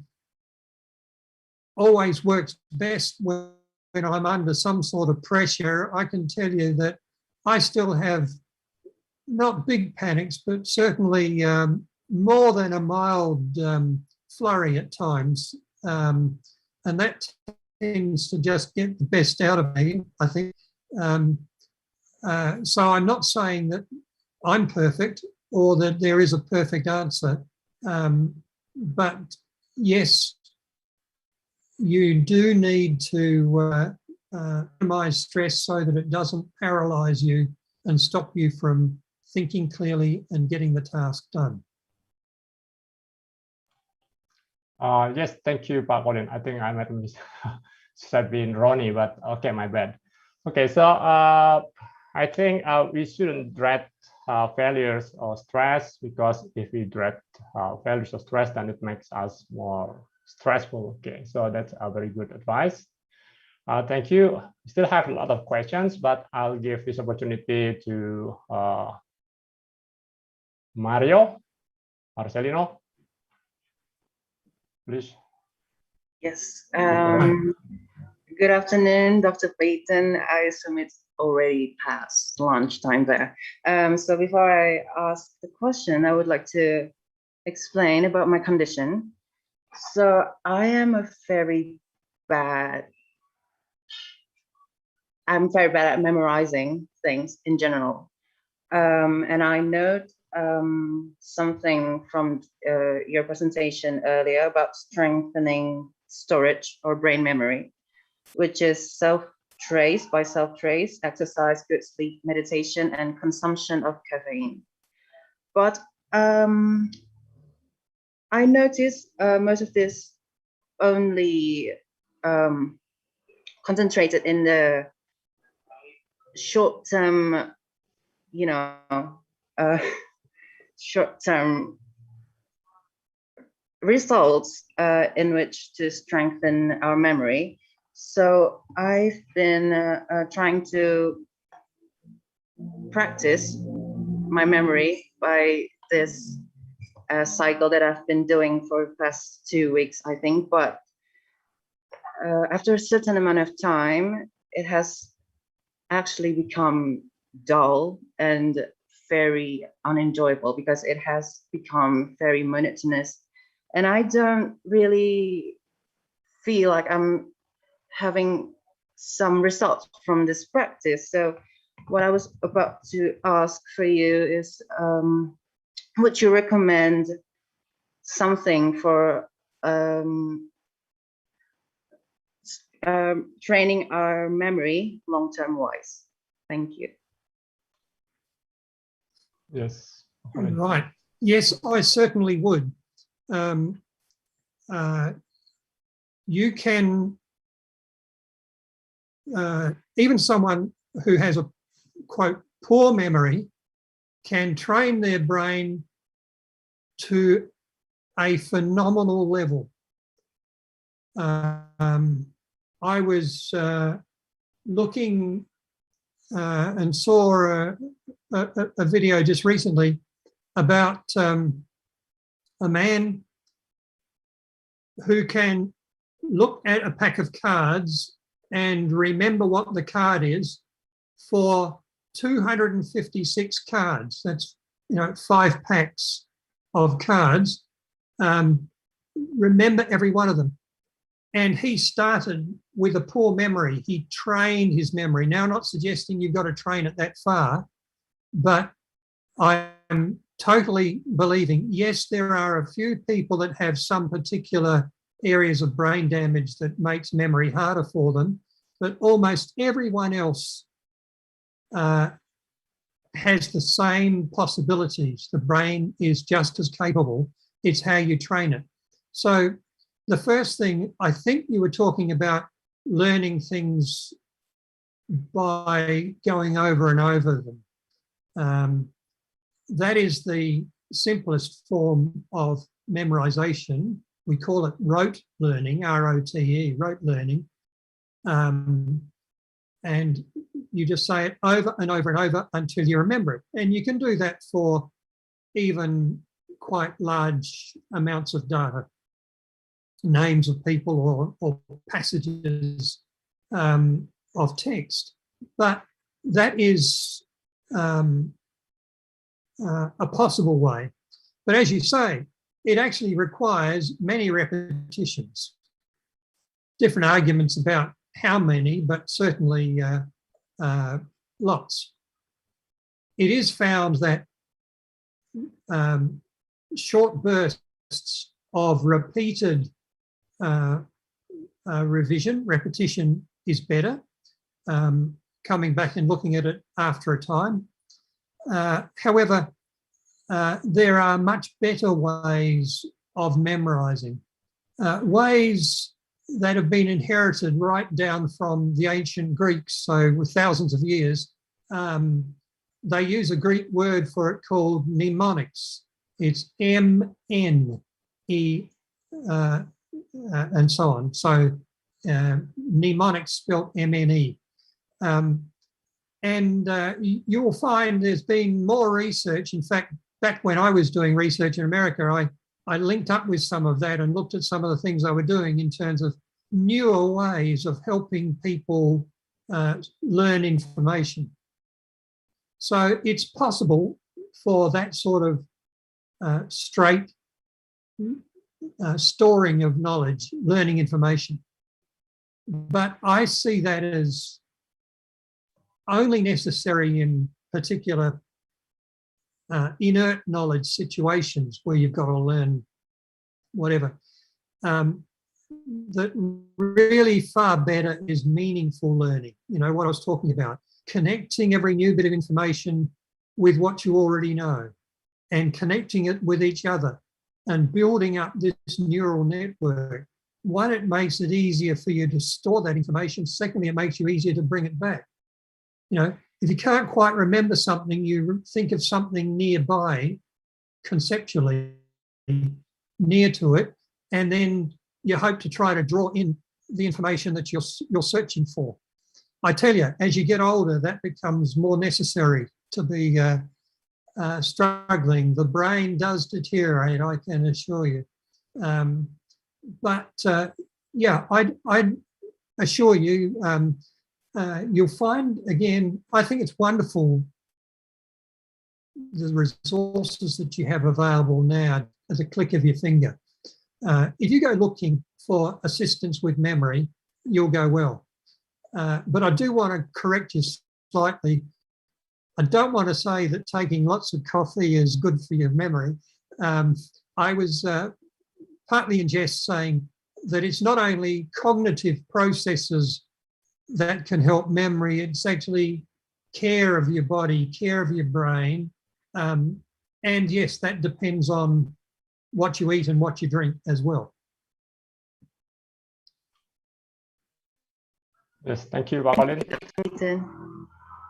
always works best when I'm under some sort of pressure, I can tell you that I still have not big panics, but certainly more than a mild flurry at times, and that tends to just get the best out of me, I think. So I'm not saying that I'm perfect or that there is a perfect answer, but yes, you do need to minimize stress so that it doesn't paralyze you and stop you from thinking clearly and getting the task done. Yes, thank you, Pak Colin. I think I might have been Ronnie, but okay, my bad. Okay, so I think we shouldn't dread failures or stress, because if we dread failures or stress, then it makes us more stressful. Okay, so that's a very good advice. Thank you. We still have a lot of questions, but I'll give this opportunity to Marcelino. Please. Yes. Good afternoon, Dr. Beaton. I assume it's already past lunchtime there. So before I ask the question, I would like to explain about my condition. So I'm very bad at memorizing things in general. And I note something from your presentation earlier about strengthening storage or brain memory, which is self-trace, exercise, good sleep, meditation, and consumption of caffeine. But I noticed most of this only concentrated in the short-term, short-term results in which to strengthen our memory. So I've been trying to practice my memory by this cycle that I've been doing for the past 2 weeks, I think. But after a certain amount of time, it has actually become dull and very unenjoyable, because it has become very monotonous. And I don't really feel like I'm having some results from this practice. So what I was about to ask for you is, would you recommend something for training our memory long-term wise? Thank you. Yes. Right. Yes, I certainly would. You can, even someone who has a, quote, poor memory can train their brain to a phenomenal level. I was looking and saw a video just recently about a man who can look at a pack of cards and remember what the card is for 256 cards. That's 5 packs of cards. Remember every one of them. And he started with a poor memory. He trained his memory. Now, I'm not suggesting you've got to train it that far, but I'm totally believing, yes, there are a few people that have some particular areas of brain damage that makes memory harder for them, but almost everyone else has the same possibilities. The brain is just as capable. It's how you train it. So the first thing, I think you were talking about learning things by going over and over them. That is the simplest form of memorization. We call it rote learning, R-O-T-E, rote learning. And you just say it over and over and over until you remember it. And you can do that for even quite large amounts of data, names of people or passages of text. But that is a possible way. But as you say, it actually requires many repetitions. Different arguments about how many, but certainly lots. It is found that short bursts of repeated repetition is better. Coming back and looking at it after a time. However, there are much better ways of memorizing, ways that have been inherited right down from the ancient Greeks. So with thousands of years, they use a Greek word for it called mnemonics. It's M-N-E and so on. So mnemonics spelled M-N-E. You will find there's been more research. In fact, back when I was doing research in America, I linked up with some of that and looked at some of the things they were doing in terms of newer ways of helping people learn information. So it's possible for that sort of straight storing of knowledge, learning information. But I see that as only necessary in particular inert knowledge situations where you've got to learn whatever. That really far better is meaningful learning. You know, what I was talking about, connecting every new bit of information with what you already know and connecting it with each other and building up this neural network. One, it makes it easier for you to store that information. Secondly, it makes you easier to bring it back. You know, if you can't quite remember something, you think of something nearby, conceptually near to it, and then you hope to try to draw in the information that you're searching for. I tell you, as you get older, that becomes more necessary to be struggling. The brain does deteriorate, I can assure you. Yeah, I'd assure you, you'll find, again, I think it's wonderful, the resources that you have available now at a click of your finger. If you go looking for assistance with memory, you'll go well. But I do want to correct you slightly. I don't want to say that taking lots of coffee is good for your memory. I was partly in jest saying that it's not only cognitive processes that can help memory, it's actually care of your body, care of your brain. And yes, that depends on what you eat and what you drink as well. Yes, thank you, Colin.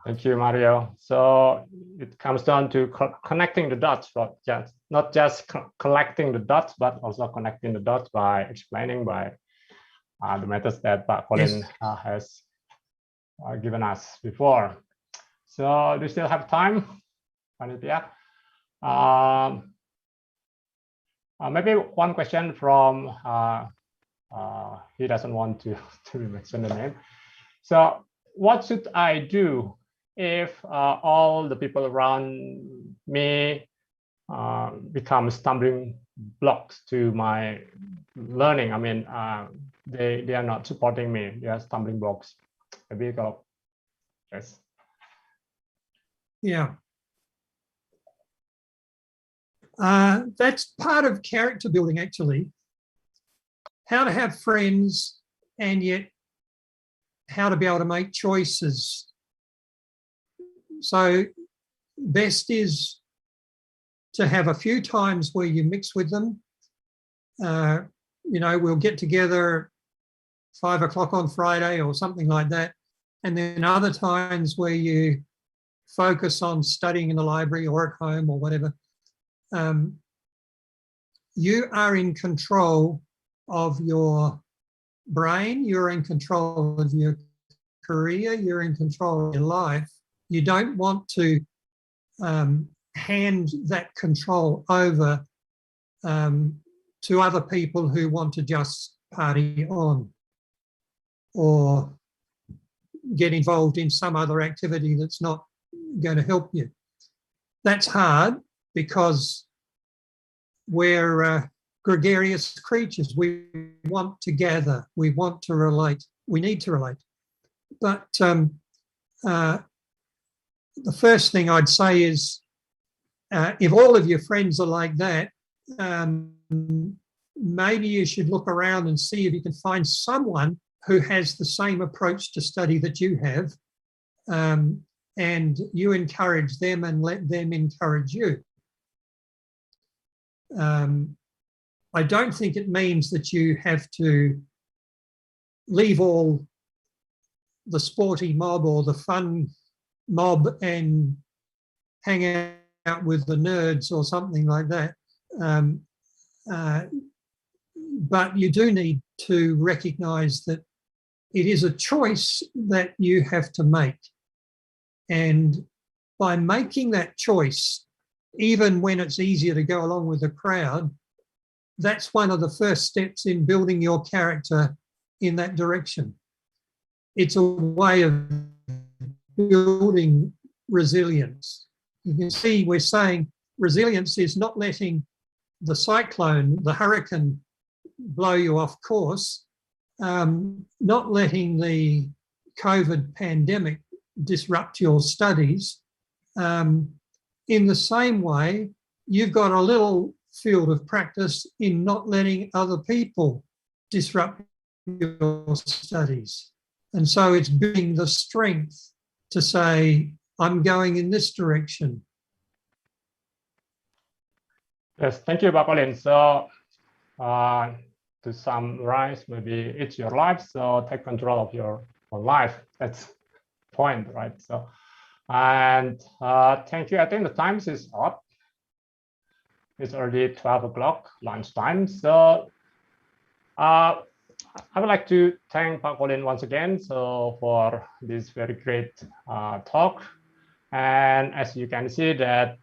Thank you, Mario. So it comes down to connecting the dots, but not just collecting the dots, but also connecting the dots by explaining by the methods that Colin has given us before. So do you still have time, Panitia? Maybe one question from, he doesn't want to mention the name. So what should I do if all the people around me become stumbling blocks to my learning? I mean, they are not supporting me. They are stumbling blocks. Maybe go. Yes. Yeah. That's part of character building, actually. How to have friends and yet how to be able to make choices. So best is to have a few times where you mix with them. You know, we'll get together 5 o'clock on Friday or something like that. And then other times where you focus on studying in the library or at home or whatever. You are in control of your brain, you're in control of your career, you're in control of your life. You don't want to hand that control over to other people who want to just party on or get involved in some other activity that's not going to help you. That's hard because we're gregarious creatures. We want to gather, we want to relate, we need to relate. But the first thing I'd say is, if all of your friends are like that, maybe you should look around and see if you can find someone who has the same approach to study that you have, and you encourage them and let them encourage you. I don't think it means that you have to leave all the sporty mob or the fun mob and hang out with the nerds or something like that. But you do need to recognize that it is a choice that you have to make. And by making that choice, even when it's easier to go along with the crowd, that's one of the first steps in building your character in that direction. It's a way of building resilience. You can see we're saying resilience is not letting the cyclone, the hurricane, blow you off course, not letting the COVID pandemic disrupt your studies. In the same way, you've got a little field of practice in not letting other people disrupt your studies. And so it's building the strength to say, I'm going in this direction. Yes, thank you, Pak Colin. So to summarize, maybe it's your life, so take control of your own life. That's the point, right? So, and thank you. I think the time is up. It's already 12 o'clock, lunchtime. So I would like to thank Pak Colin once again for this very great talk. And as you can see that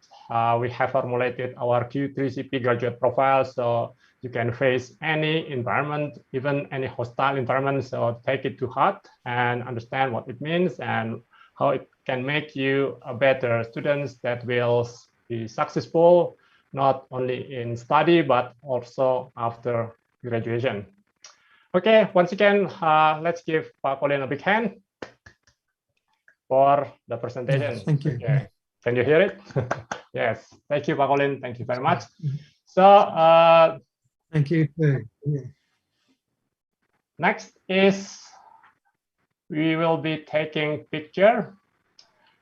we have formulated our Q3CP graduate profile, so you can face any environment, even any hostile environment. So take it to heart and understand what it means and how it can make you a better student that will be successful, not only in study, but also after graduation. Okay, once again, let's give Pak Colin a big hand for the presentation. Yes, thank you. Okay. Can you hear it? Yes, thank you, Pak Colin. Thank you very much. So, thank you. Yeah. Next is we will be taking picture.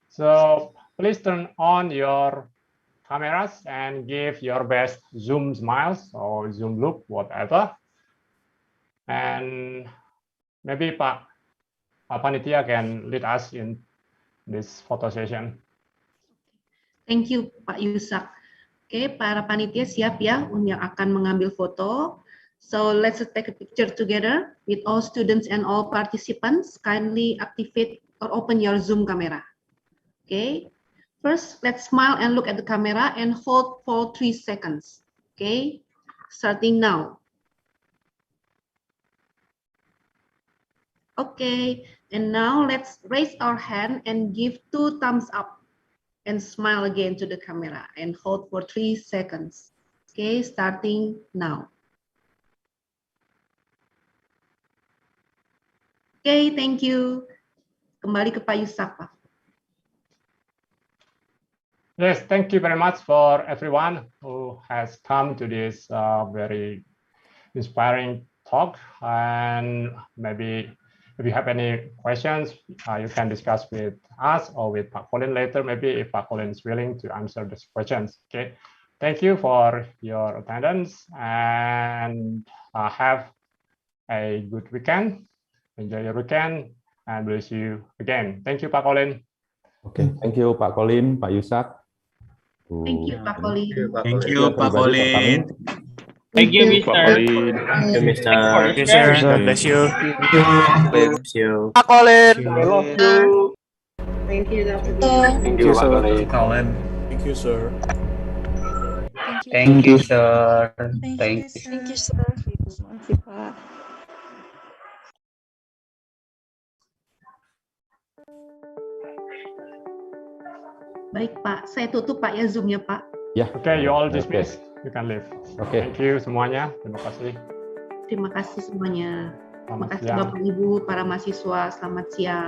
So please turn on your cameras and give your best zoom smiles or zoom look, whatever. And maybe Pak Panitia can lead us in this photo session. Thank you, Pak Yusak. Oke, para panitia siap ya yang akan mengambil foto. So let's take a picture together with all students and all participants. Kindly activate or open your Zoom camera. Okay. First, let's smile and look at the camera and hold for 3 seconds. Okay. Starting now. Okay. And now let's raise our hand and give 2 thumbs up. And smile again to the camera and hold for 3 seconds. Okay, starting now. Okay, thank you. Kembali ke Pak Yusak, Pak. Yes, thank you very much for everyone who has come to this very inspiring talk. And maybe if you have any questions, you can discuss with us or with Pak Colin later, maybe if Pak Colin is willing to answer these questions. Okay, thank you for your attendance and have a good weekend. Enjoy your weekend and we'll see you again. Thank you, Pak Colin. Okay, thank you, Pak Colin, Pak Yusak. Thank you, Pak Colin. Thank you, Pak Colin. Thank you, Mr. Thank you, Mr. Thank you, sir. God bless you. Bless you. Pak Colin, Thank I love you. Thank you, Dr. Thank you, sir. Colin. Thank you, sir. Thank you, sir. Thank you, sir. Terima kasih, Pak. Baik, Pak. Saya tutup, Pak, ya Zoom-nya, Pak. Yeah. Okay, you all dismissed. You can leave. Oke. Thank you semuanya. Terima kasih. Terima kasih semuanya. Terima Selamat kasih siang. Bapak Ibu, para mahasiswa. Selamat siang.